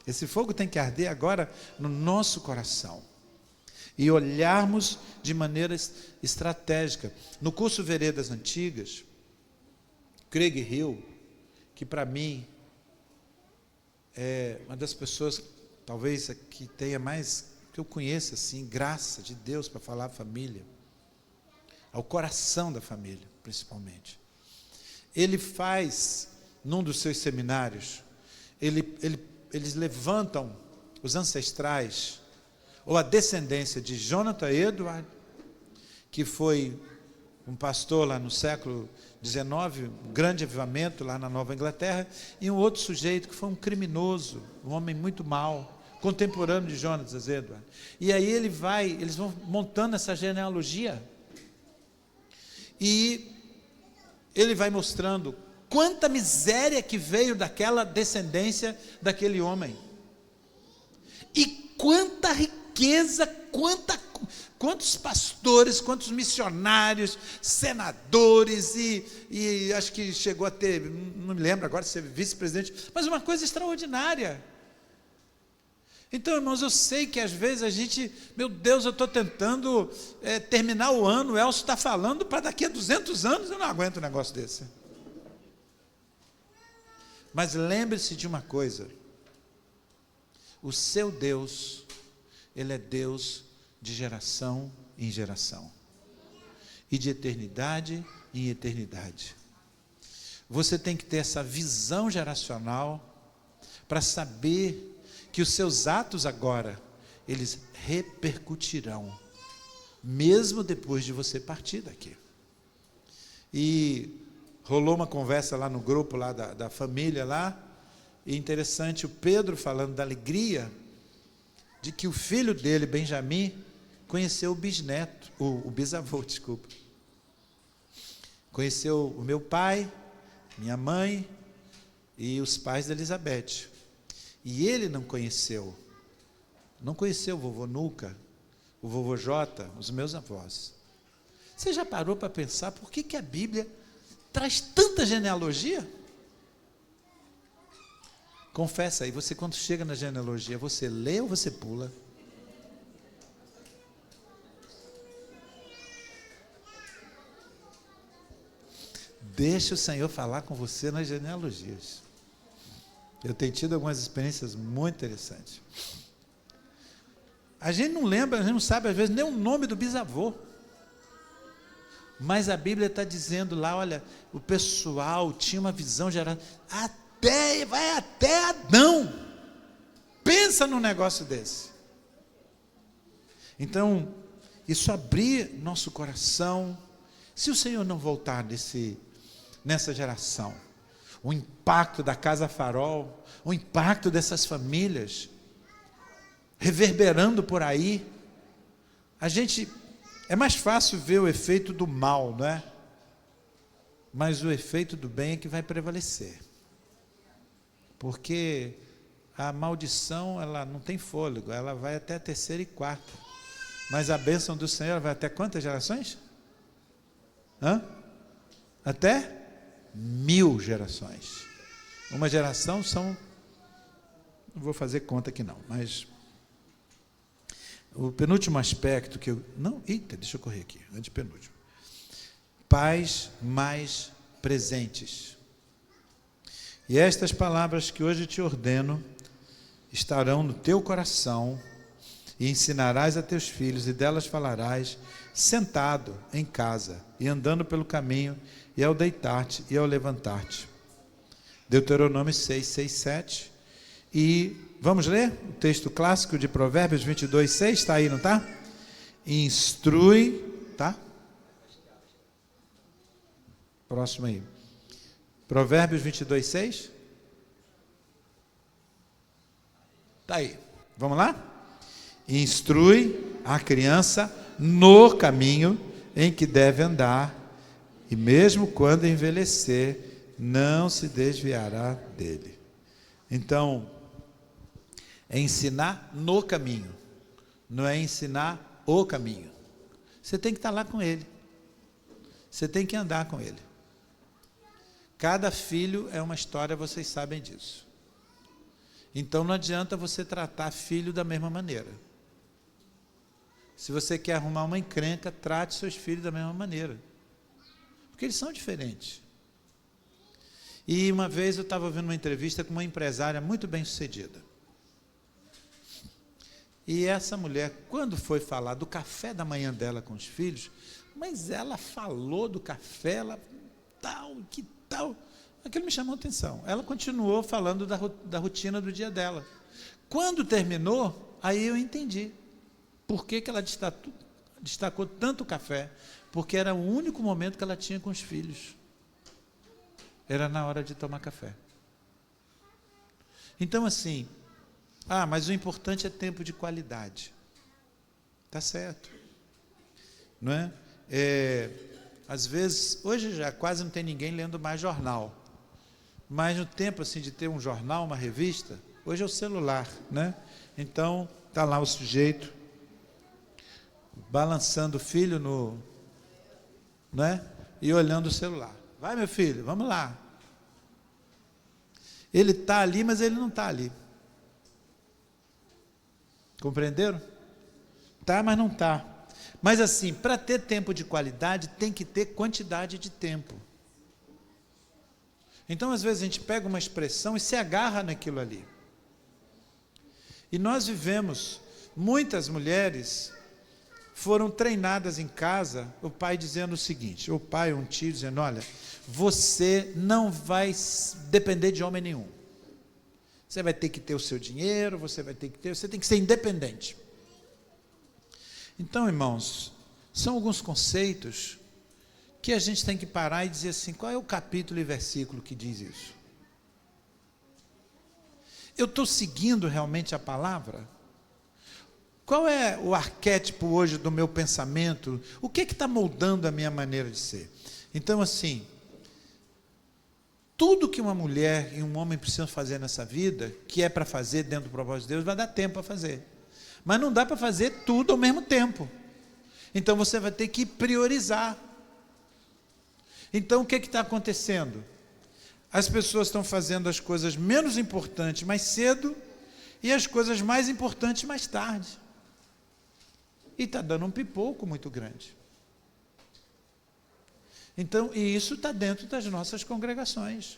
Esse fogo tem que arder agora no nosso coração. E olharmos de maneira estratégica. No curso Veredas Antigas, Craig Hill, que para mim é uma das pessoas, talvez, que tenha mais, que eu conheça, assim, graça de Deus para falar a família, ao coração da família, principalmente. Ele faz, num dos seus seminários, eles levantam os ancestrais, ou a descendência de Jonathan Edwards, que foi um pastor lá no século XIX, um grande avivamento lá na Nova Inglaterra, e um outro sujeito que foi um criminoso, um homem muito mau, contemporâneo de Jonathan Edwards. E aí eles vão montando essa genealogia, e ele vai mostrando quanta miséria que veio daquela descendência daquele homem, e quanta riqueza, quantos pastores, quantos missionários, senadores, e acho que chegou a ter, não me lembro agora, ser vice-presidente, mas uma coisa extraordinária. Então, irmãos, eu sei que às vezes a gente, meu Deus, eu estou tentando terminar o ano, o Elcio está falando para daqui a 200 anos, eu não aguento um negócio desse. Mas lembre-se de uma coisa: o seu Deus, Ele é Deus de geração em geração, e de eternidade em eternidade. Você tem que ter essa visão geracional, para saber que os seus atos agora, eles repercutirão, mesmo depois de você partir daqui. E rolou uma conversa lá no grupo lá da família lá, e interessante, o Pedro falando da alegria de que o filho dele, Benjamin, conheceu o bisneto, o bisavô, desculpa. Conheceu o meu pai, minha mãe e os pais da Elizabeth. E ele não conheceu o vovô Nuca, o vovô Jota, os meus avós. Você já parou para pensar por que a Bíblia traz tanta genealogia? Confessa aí, você quando chega na genealogia, você lê ou você pula? Deixa o Senhor falar com você nas genealogias. Eu tenho tido algumas experiências muito interessantes. A gente não lembra, a gente não sabe às vezes nem o nome do bisavô. Mas a Bíblia está dizendo lá, olha, o pessoal tinha uma visão geral, vai até Adão. Pensa num negócio desse. Então, isso abrir nosso coração. Se o Senhor não voltar nessa geração, o impacto da Casa Farol, o impacto dessas famílias, reverberando por aí, é mais fácil ver o efeito do mal, não é? Mas o efeito do bem é que vai prevalecer. Porque a maldição, ela não tem fôlego, ela vai até a 3ª e 4ª. Mas a bênção do Senhor vai até quantas gerações? Até 1000 gerações. Uma geração são, não vou fazer conta aqui não, mas o penúltimo aspecto deixa eu correr aqui, antepenúltimo. Pais mais presentes. E estas palavras que hoje te ordeno estarão no teu coração, e ensinarás a teus filhos, e delas falarás, sentado em casa, e andando pelo caminho, e ao deitar-te, e ao levantar-te. Deuteronômio 6, 6, 7. E vamos ler o texto clássico de Provérbios 22, 6, está aí, não está? Instrui, tá? Próximo aí. Provérbios 22, 6. Está aí. Vamos lá? Instrui a criança no caminho em que deve andar, e mesmo quando envelhecer, não se desviará dele. Então, é ensinar no caminho, não é ensinar o caminho. Você tem que estar lá com ele. Você tem que andar com ele. Cada filho é uma história, vocês sabem disso. Então não adianta você tratar filho da mesma maneira. Se você quer arrumar uma encrenca, trate seus filhos da mesma maneira. Porque eles são diferentes. E uma vez eu estava vendo uma entrevista com uma empresária muito bem sucedida. E essa mulher, quando foi falar do café da manhã dela com os filhos, mas ela falou do café, ela tal, que tal. Aquilo me chamou a atenção. Ela continuou falando da rotina do dia dela. Quando terminou, aí eu entendi. Por que ela destacou tanto o café? Porque era o único momento que ela tinha com os filhos. Era na hora de tomar café. Então assim, mas o importante é tempo de qualidade. Tá certo. Não é? Às vezes, hoje já quase não tem ninguém lendo mais jornal. Mas no tempo assim de ter um jornal, uma revista, hoje é o celular, né? Então, está lá o sujeito balançando o filho né? E olhando o celular. Vai, meu filho, vamos lá. Ele está ali, mas ele não está ali. Compreenderam? Tá, mas não está. Mas assim, para ter tempo de qualidade, tem que ter quantidade de tempo. Então, às vezes, a gente pega uma expressão e se agarra naquilo ali. E nós vivemos, muitas mulheres foram treinadas em casa, o pai dizendo o seguinte, o pai ou um tio dizendo, olha, você não vai depender de homem nenhum. Você vai ter que ter o seu dinheiro, você tem que ser independente. Então, irmãos, são alguns conceitos que a gente tem que parar e dizer assim, qual é o capítulo e versículo que diz isso? Eu estou seguindo realmente a palavra? Qual é o arquétipo hoje do meu pensamento? O que está moldando a minha maneira de ser? Então, assim, tudo que uma mulher e um homem precisam fazer nessa vida, que é para fazer dentro do propósito de Deus, vai dar tempo para fazer. Mas não dá para fazer tudo ao mesmo tempo. Então, você vai ter que priorizar. Então, o que está acontecendo? As pessoas estão fazendo as coisas menos importantes mais cedo e as coisas mais importantes mais tarde. E está dando um pipoco muito grande. Então, e isso está dentro das nossas congregações.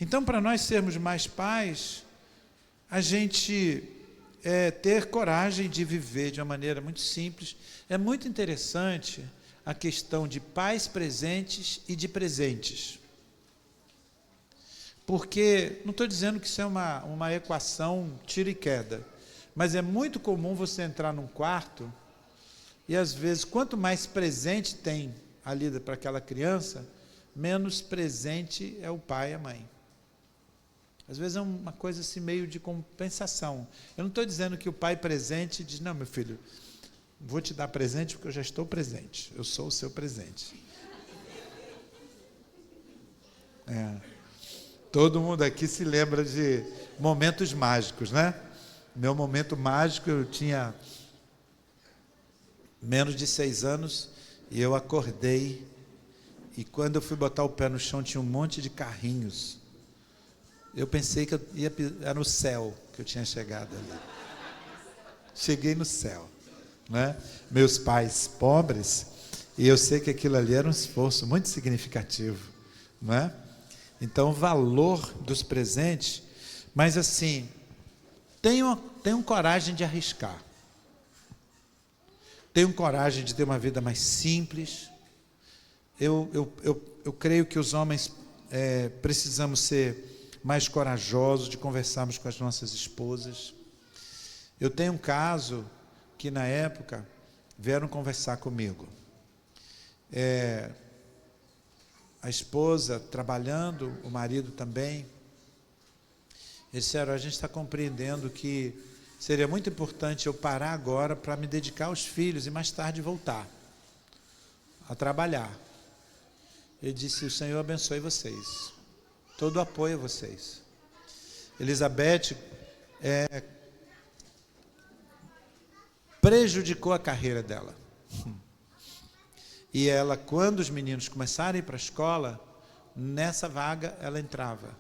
Então, para nós sermos mais pais, a gente ter coragem de viver de uma maneira muito simples. É muito interessante a questão de pais presentes e de presentes. Porque, não estou dizendo que isso é uma equação tiro e queda, mas é muito comum você entrar num quarto e, às vezes, quanto mais presente tem ali para aquela criança, menos presente é o pai e a mãe. Às vezes é uma coisa assim meio de compensação. Eu não estou dizendo que o pai presente diz, não, meu filho, vou te dar presente porque eu já estou presente. Eu sou o seu presente. Todo mundo aqui se lembra de momentos mágicos, né? Meu momento mágico, eu tinha menos de 6 anos e eu acordei e quando eu fui botar o pé no chão tinha um monte de carrinhos. Eu pensei que era no céu que eu tinha chegado ali. Cheguei no céu. Né? Meus pais pobres, E eu sei que aquilo ali era um esforço muito significativo, não é? Então, o valor dos presentes, mas assim, tenham coragem de arriscar. Tenham coragem de ter uma vida mais simples. Eu creio que os homens precisamos ser mais corajosos de conversarmos com as nossas esposas. Eu tenho um caso que na época vieram conversar comigo. A esposa trabalhando, o marido também. Eles disseram: a gente está compreendendo que seria muito importante eu parar agora para me dedicar aos filhos e mais tarde voltar a trabalhar. Ele disse: o Senhor abençoe vocês, todo o apoio a vocês. Elizabeth prejudicou a carreira dela. E ela, quando os meninos começaram a ir para a escola, nessa vaga ela entrava.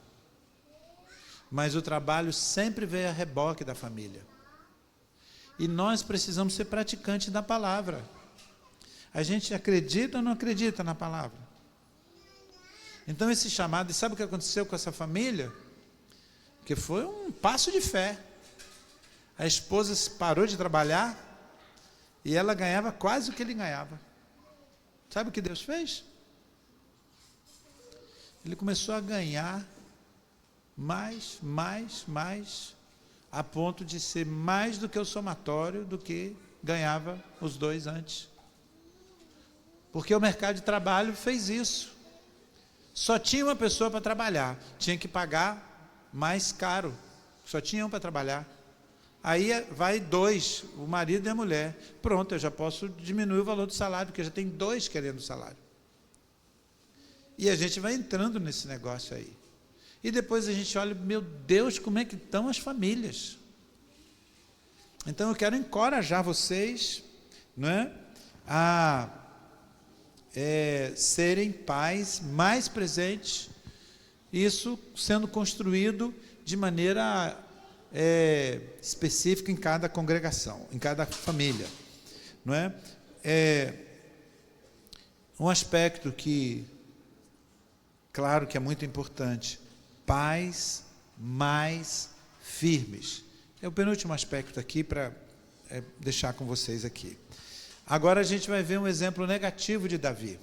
Mas o trabalho sempre veio a reboque da família. E nós precisamos ser praticantes da palavra. A gente acredita ou não acredita na palavra? Então esse chamado, e sabe o que aconteceu com essa família? Que foi um passo de fé. A esposa parou de trabalhar e ela ganhava quase o que ele ganhava. Sabe o que Deus fez? Ele começou a ganhar mais, a ponto de ser mais do que o somatório do que ganhava os dois antes. Porque o mercado de trabalho fez isso. Só tinha uma pessoa para trabalhar, tinha que pagar mais caro, só tinha um para trabalhar. Aí vai dois, o marido e a mulher. Pronto, eu já posso diminuir o valor do salário, porque já tem dois querendo o salário. E a gente vai entrando nesse negócio aí. E depois a gente olha, meu Deus, como é que estão as famílias? Então eu quero encorajar vocês, não é? A serem pais mais presentes, isso sendo construído de maneira específica em cada congregação, em cada família, não é? Um aspecto que, claro que é muito importante, pais mais firmes. É o penúltimo aspecto aqui para deixar com vocês aqui. Agora a gente vai ver um exemplo negativo de Davi.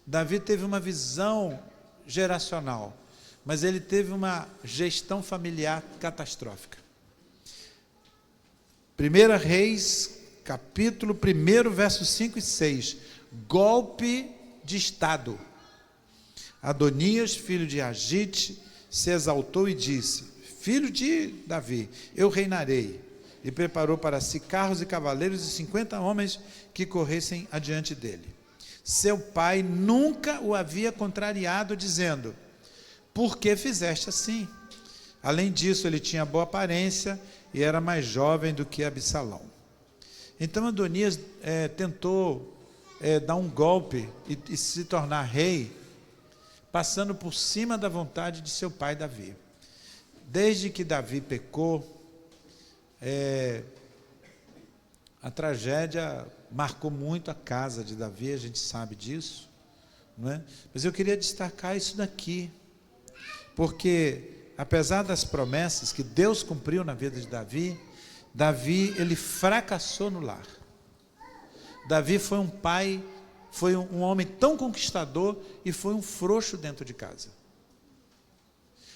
Davi teve uma visão geracional, mas ele teve uma gestão familiar catastrófica. 1 Reis, capítulo 1, versos 5 e 6. Golpe de Estado. Adonias, filho de Agite, se exaltou e disse: filho de Davi, eu reinarei. E preparou para si carros e cavaleiros e 50 homens que corressem adiante dele. Seu pai nunca o havia contrariado, dizendo: por que fizeste assim? Além disso, ele tinha boa aparência e era mais jovem do que Absalão. Então Adonias tentou dar um golpe e se tornar rei, passando por cima da vontade de seu pai Davi. Desde que Davi pecou, a tragédia marcou muito a casa de Davi, a gente sabe disso, não é? Mas eu queria destacar isso daqui, porque apesar das promessas que Deus cumpriu na vida de Davi, ele fracassou no lar. Davi foi um pai, foi um homem tão conquistador e foi um frouxo dentro de casa.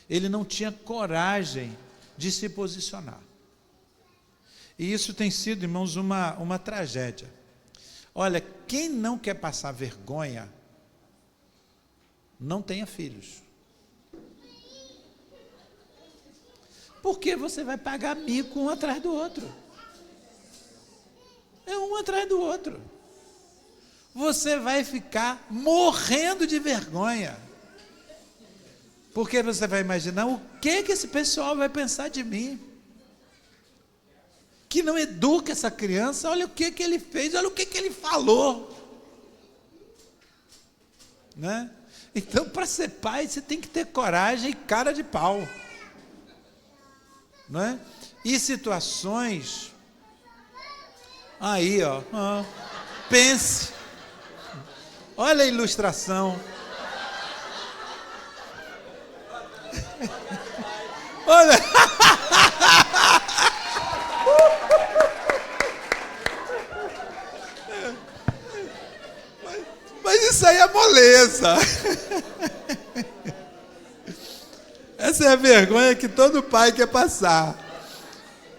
Ele não tinha coragem de se posicionar. E isso tem sido, irmãos, uma tragédia. Olha, quem não quer passar vergonha, não tenha filhos. Porque você vai pagar mico um atrás do outro. É um atrás do outro. Você vai ficar morrendo de vergonha. Porque você vai imaginar o que esse pessoal vai pensar de mim. Que não educa essa criança, olha o que ele fez, olha o que ele falou. Né? Então, para ser pai, você tem que ter coragem e cara de pau. Não é? E situações, aí, pense, Olha a ilustração. Olha. Mas isso aí é moleza. Essa é a vergonha que todo pai quer passar.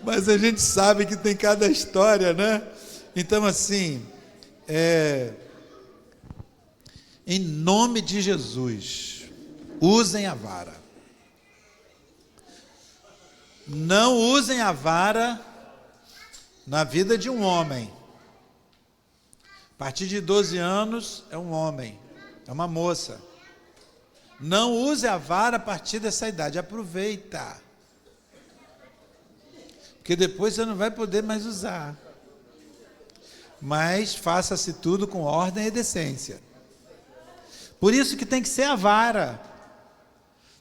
Mas a gente sabe que tem cada história, né? Então, assim, em nome de Jesus, usem a vara. Não usem a vara na vida de um homem. A partir de 12 anos é um homem, é uma moça. Não use a vara a partir dessa idade, aproveita. Porque depois você não vai poder mais usar. Mas faça-se tudo com ordem e decência. Por isso que tem que ser a vara.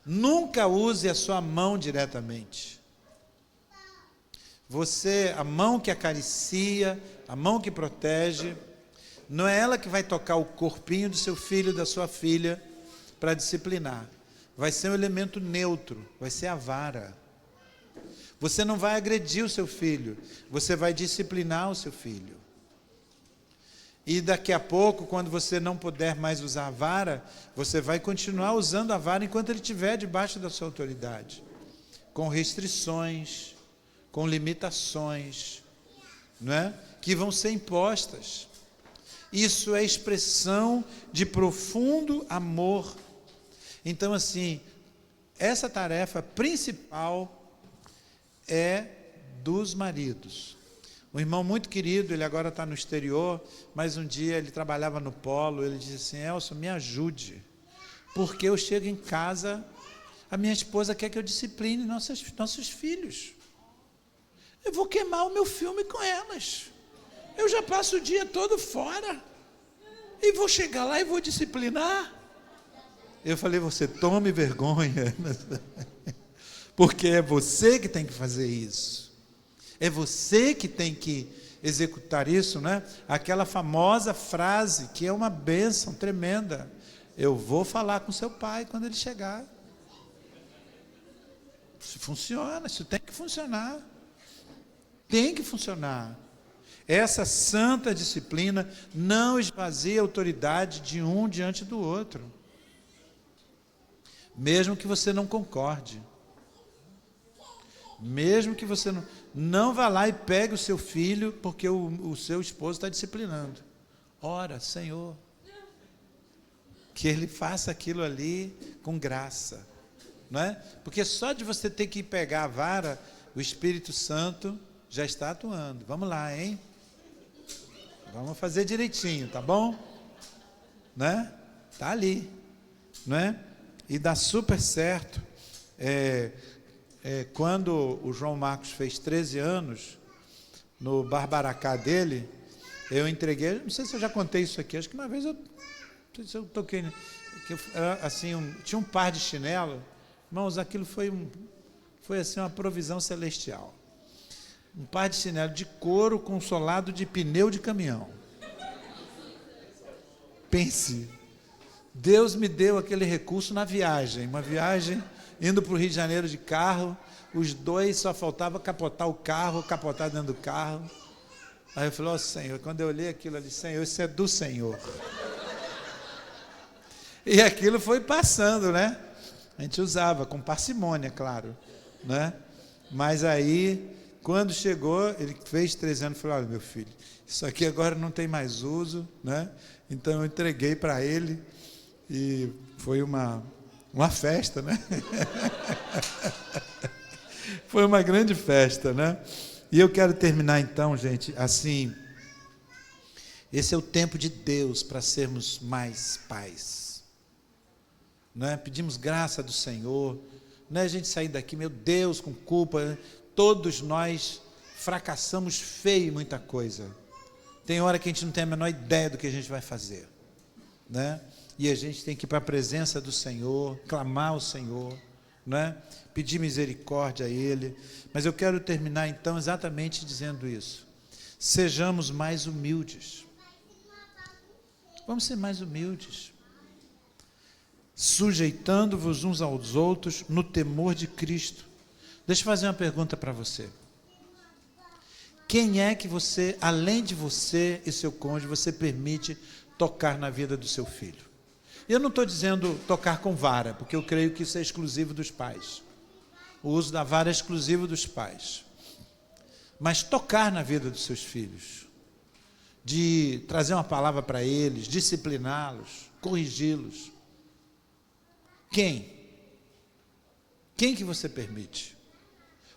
Nunca use a sua mão diretamente. A mão que acaricia, a mão que protege, não é ela que vai tocar o corpinho do seu filho, da sua filha, para disciplinar. Vai ser um elemento neutro, vai ser a vara. Você não vai agredir o seu filho, você vai disciplinar o seu filho. E daqui a pouco, quando você não puder mais usar a vara, você vai continuar usando a vara enquanto ele estiver debaixo da sua autoridade, com restrições, com limitações, não é? Que vão ser impostas. Isso é expressão de profundo amor. Então, assim, essa tarefa principal é dos maridos. Um irmão muito querido, ele agora está no exterior, mas um dia ele trabalhava no Polo, ele disse assim: Elson, me ajude, porque eu chego em casa, a minha esposa quer que eu discipline nossos filhos. Eu vou queimar o meu filme com elas. Eu já passo o dia todo fora, e vou chegar lá e vou disciplinar. Eu falei: você tome vergonha, porque é você que tem que fazer isso. É você que tem que executar isso, né? Aquela famosa frase que é uma bênção tremenda: eu vou falar com seu pai quando ele chegar. Isso funciona, isso tem que funcionar. Tem que funcionar. Essa santa disciplina não esvazia a autoridade de um diante do outro. Mesmo que você não concorde. Mesmo que você não vá lá e pegue o seu filho porque o seu esposo está disciplinando. Ora, Senhor, que ele faça aquilo ali com graça, não é? Porque só de você ter que pegar a vara, o Espírito Santo já está atuando. Vamos lá, hein? Vamos fazer direitinho, tá bom? Né? Tá ali, não é? E dá super certo. Quando o João Marcos fez 13 anos, no Barbaracá dele, eu entreguei, não sei se eu já contei isso aqui, acho que uma vez eu toquei, assim, tinha um par de chinelo, irmãos, aquilo foi assim uma provisão celestial. Um par de chinelo de couro com solado de pneu de caminhão. Pense, Deus me deu aquele recurso na viagem, uma viagem indo para o Rio de Janeiro de carro, os dois só faltava capotar o carro, capotar dentro do carro. Aí eu falei: ó Senhor, quando eu olhei aquilo ali, Senhor, isso é do Senhor. E aquilo foi passando, né? A gente usava com parcimônia, claro, né? Mas aí, quando chegou, ele fez 13 anos, falou: olha, meu filho, isso aqui agora não tem mais uso, né? Então eu entreguei para ele e foi uma festa, né? Foi uma grande festa, né? E eu quero terminar então, gente, assim, esse é o tempo de Deus para sermos mais pais, né? Pedimos graça do Senhor, não é a gente sair daqui, meu Deus, com culpa, né? Todos nós fracassamos feio em muita coisa. Tem hora que a gente não tem a menor ideia do que a gente vai fazer, né? E a gente tem que ir para a presença do Senhor, clamar ao Senhor, né? Pedir misericórdia a Ele. Mas eu quero terminar então exatamente dizendo isso: sejamos mais humildes. Vamos ser mais humildes. Sujeitando-vos uns aos outros no temor de Cristo. Deixa eu fazer uma pergunta para você. Quem é que você, além de você e seu cônjuge, você permite tocar na vida do seu filho? Eu não estou dizendo tocar com vara, porque eu creio que isso é exclusivo dos pais. O uso da vara é exclusivo dos pais. Mas tocar na vida dos seus filhos, de trazer uma palavra para eles, discipliná-los, corrigi-los. Quem? Quem que você permite?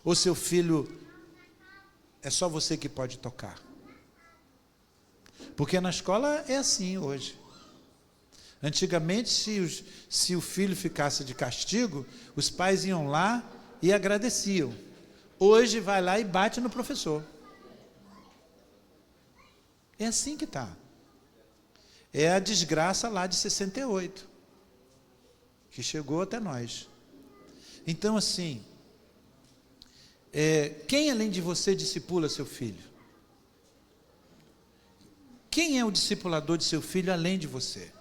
Ou seu filho é só você que pode tocar? Porque na escola é assim hoje. Antigamente, se o filho ficasse de castigo, os pais iam lá e agradeciam. Hoje vai lá e bate no professor. É assim que está. É a desgraça lá de 68, que chegou até nós. Então, assim, quem além de você discipula seu filho? Quem é o discipulador de seu filho além de você?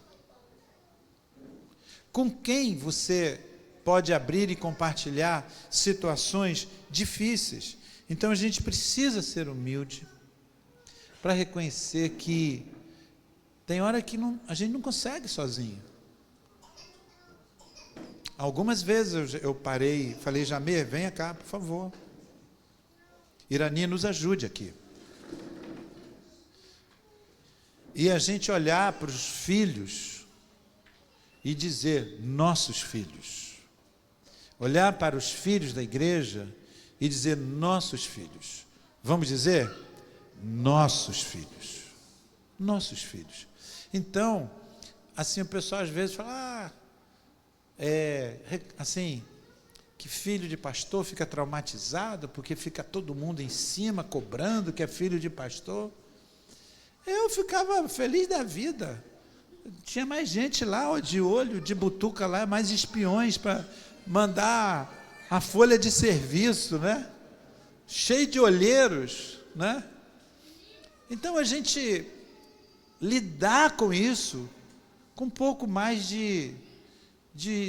Com quem você pode abrir e compartilhar situações difíceis? Então a gente precisa ser humilde para reconhecer que tem hora que a gente não consegue sozinho. Algumas vezes eu parei, falei, Jamir, venha cá, por favor. Irani, nos ajude aqui. E a gente olhar para os filhos e dizer, nossos filhos. Olhar para os filhos da igreja e dizer, nossos filhos. Vamos dizer? Nossos filhos. Nossos filhos. Então, assim, o pessoal às vezes fala, assim, que filho de pastor fica traumatizado porque fica todo mundo em cima cobrando que é filho de pastor. Eu ficava feliz da vida. Tinha mais gente lá, de olho, de butuca lá, mais espiões para mandar a folha de serviço, né? Cheio de olheiros, né? Então a gente lidar com isso com um pouco mais de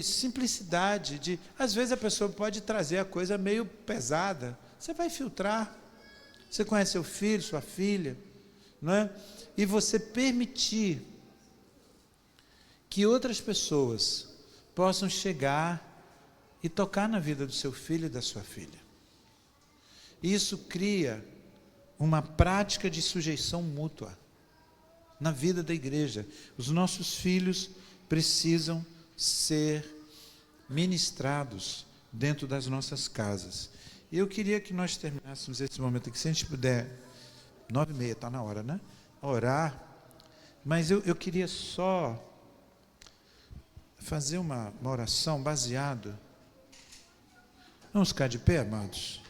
simplicidade, às vezes a pessoa pode trazer a coisa meio pesada, você vai filtrar, você conhece seu filho, sua filha, não é? E você permitir que outras pessoas possam chegar e tocar na vida do seu filho e da sua filha. Isso cria uma prática de sujeição mútua na vida da igreja. Os nossos filhos precisam ser ministrados dentro das nossas casas. Eu queria que nós terminássemos esse momento aqui, se a gente puder, 9h30, está na hora, né? Orar, mas eu queria só fazer uma oração baseado. Vamos ficar de pé, amados?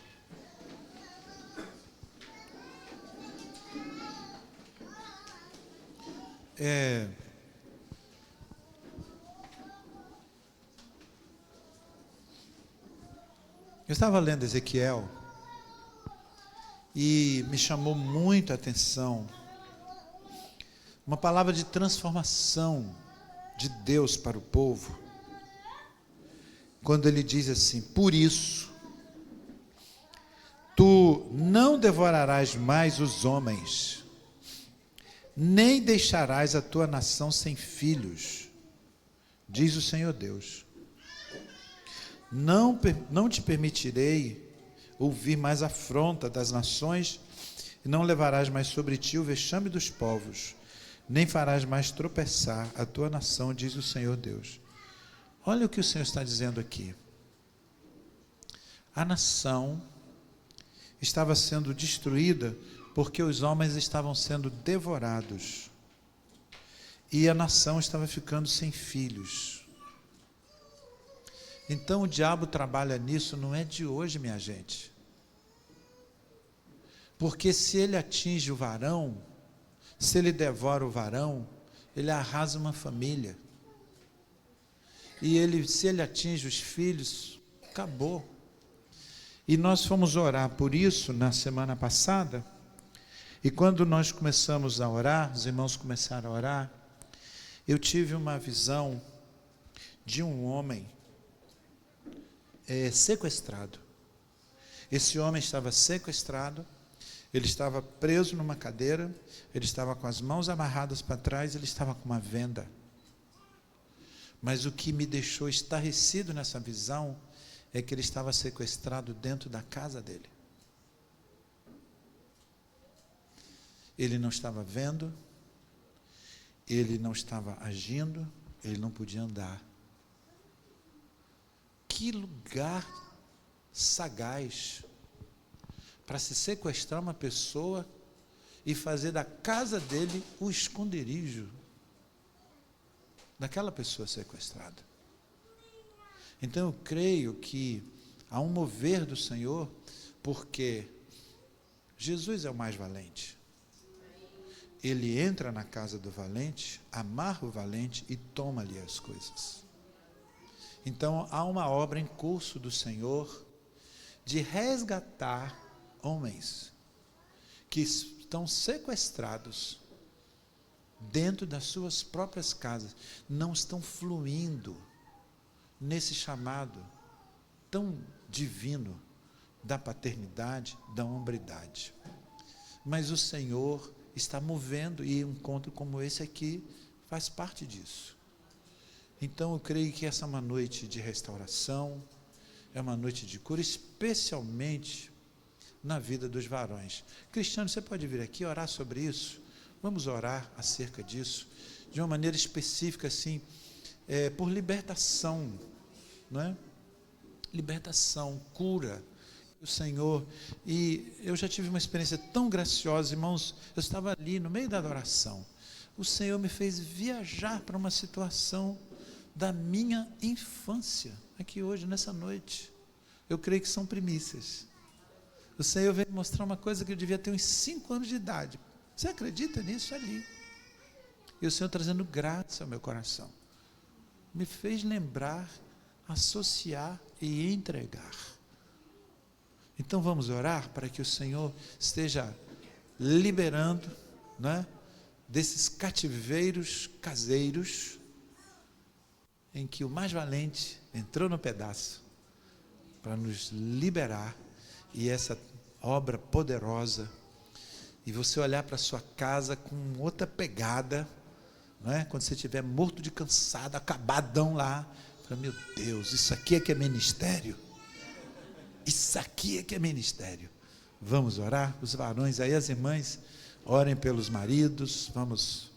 Eu estava lendo Ezequiel e me chamou muito a atenção uma palavra de transformação de Deus para o povo, quando ele diz assim: por isso, tu não devorarás mais os homens, nem deixarás a tua nação sem filhos, diz o Senhor Deus. Não te permitirei ouvir mais afronta das nações, e não levarás mais sobre ti o vexame dos povos, nem farás mais tropeçar a tua nação, diz o Senhor Deus. Olha o que o Senhor está dizendo aqui. A nação estava sendo destruída porque os homens estavam sendo devorados, e a nação estava ficando sem filhos. Então o diabo trabalha nisso, não é de hoje, minha gente. Porque se ele atinge o varão, se ele devora o varão, ele arrasa uma família. E se ele atinge os filhos, acabou. E nós fomos orar por isso na semana passada, e quando nós começamos a orar, os irmãos começaram a orar, Eu tive uma visão de um homem sequestrado. Esse homem estava sequestrado, ele estava preso numa cadeira, ele estava com as mãos amarradas para trás, ele estava com uma venda. Mas o que me deixou estarrecido nessa visão é que ele estava sequestrado dentro da casa dele. Ele não estava vendo, ele não estava agindo, ele não podia andar. Que lugar sagaz para se sequestrar uma pessoa e fazer da casa dele o esconderijo daquela pessoa sequestrada. Então eu creio que há um mover do Senhor, porque Jesus é o mais valente. Ele entra na casa do valente, amarra o valente e toma-lhe as coisas. Então há uma obra em curso do Senhor de resgatar homens que estão sequestrados dentro das suas próprias casas, não estão fluindo nesse chamado tão divino da paternidade, da hombridade. Mas o Senhor está movendo, e um encontro como esse aqui faz parte disso. Então eu creio que essa é uma noite de restauração, é uma noite de cura, especialmente na vida dos varões. Cristiano, você pode vir aqui orar sobre isso? Vamos orar acerca disso, de uma maneira específica, assim, por libertação, não é? Libertação, cura, o Senhor. E eu já tive uma experiência tão graciosa, irmãos. Eu estava ali no meio da adoração, o Senhor me fez viajar para uma situação da minha infância, aqui hoje, nessa noite. Eu creio que são primícias. O Senhor veio mostrar uma coisa que eu devia ter uns 5 anos de idade. Você acredita nisso? Ali. E o Senhor trazendo graça ao meu coração. Me fez lembrar, associar e entregar. Então vamos orar para que o Senhor esteja liberando, né, desses cativeiros caseiros, em que o mais valente entrou no pedaço para nos liberar, e essa obra poderosa, e você olhar para a sua casa com outra pegada, não é? Quando você estiver morto de cansado, acabadão lá, fala, meu Deus, isso aqui é que é ministério, isso aqui é que é ministério. Vamos orar, os varões aí, as irmãs, orem pelos maridos, vamos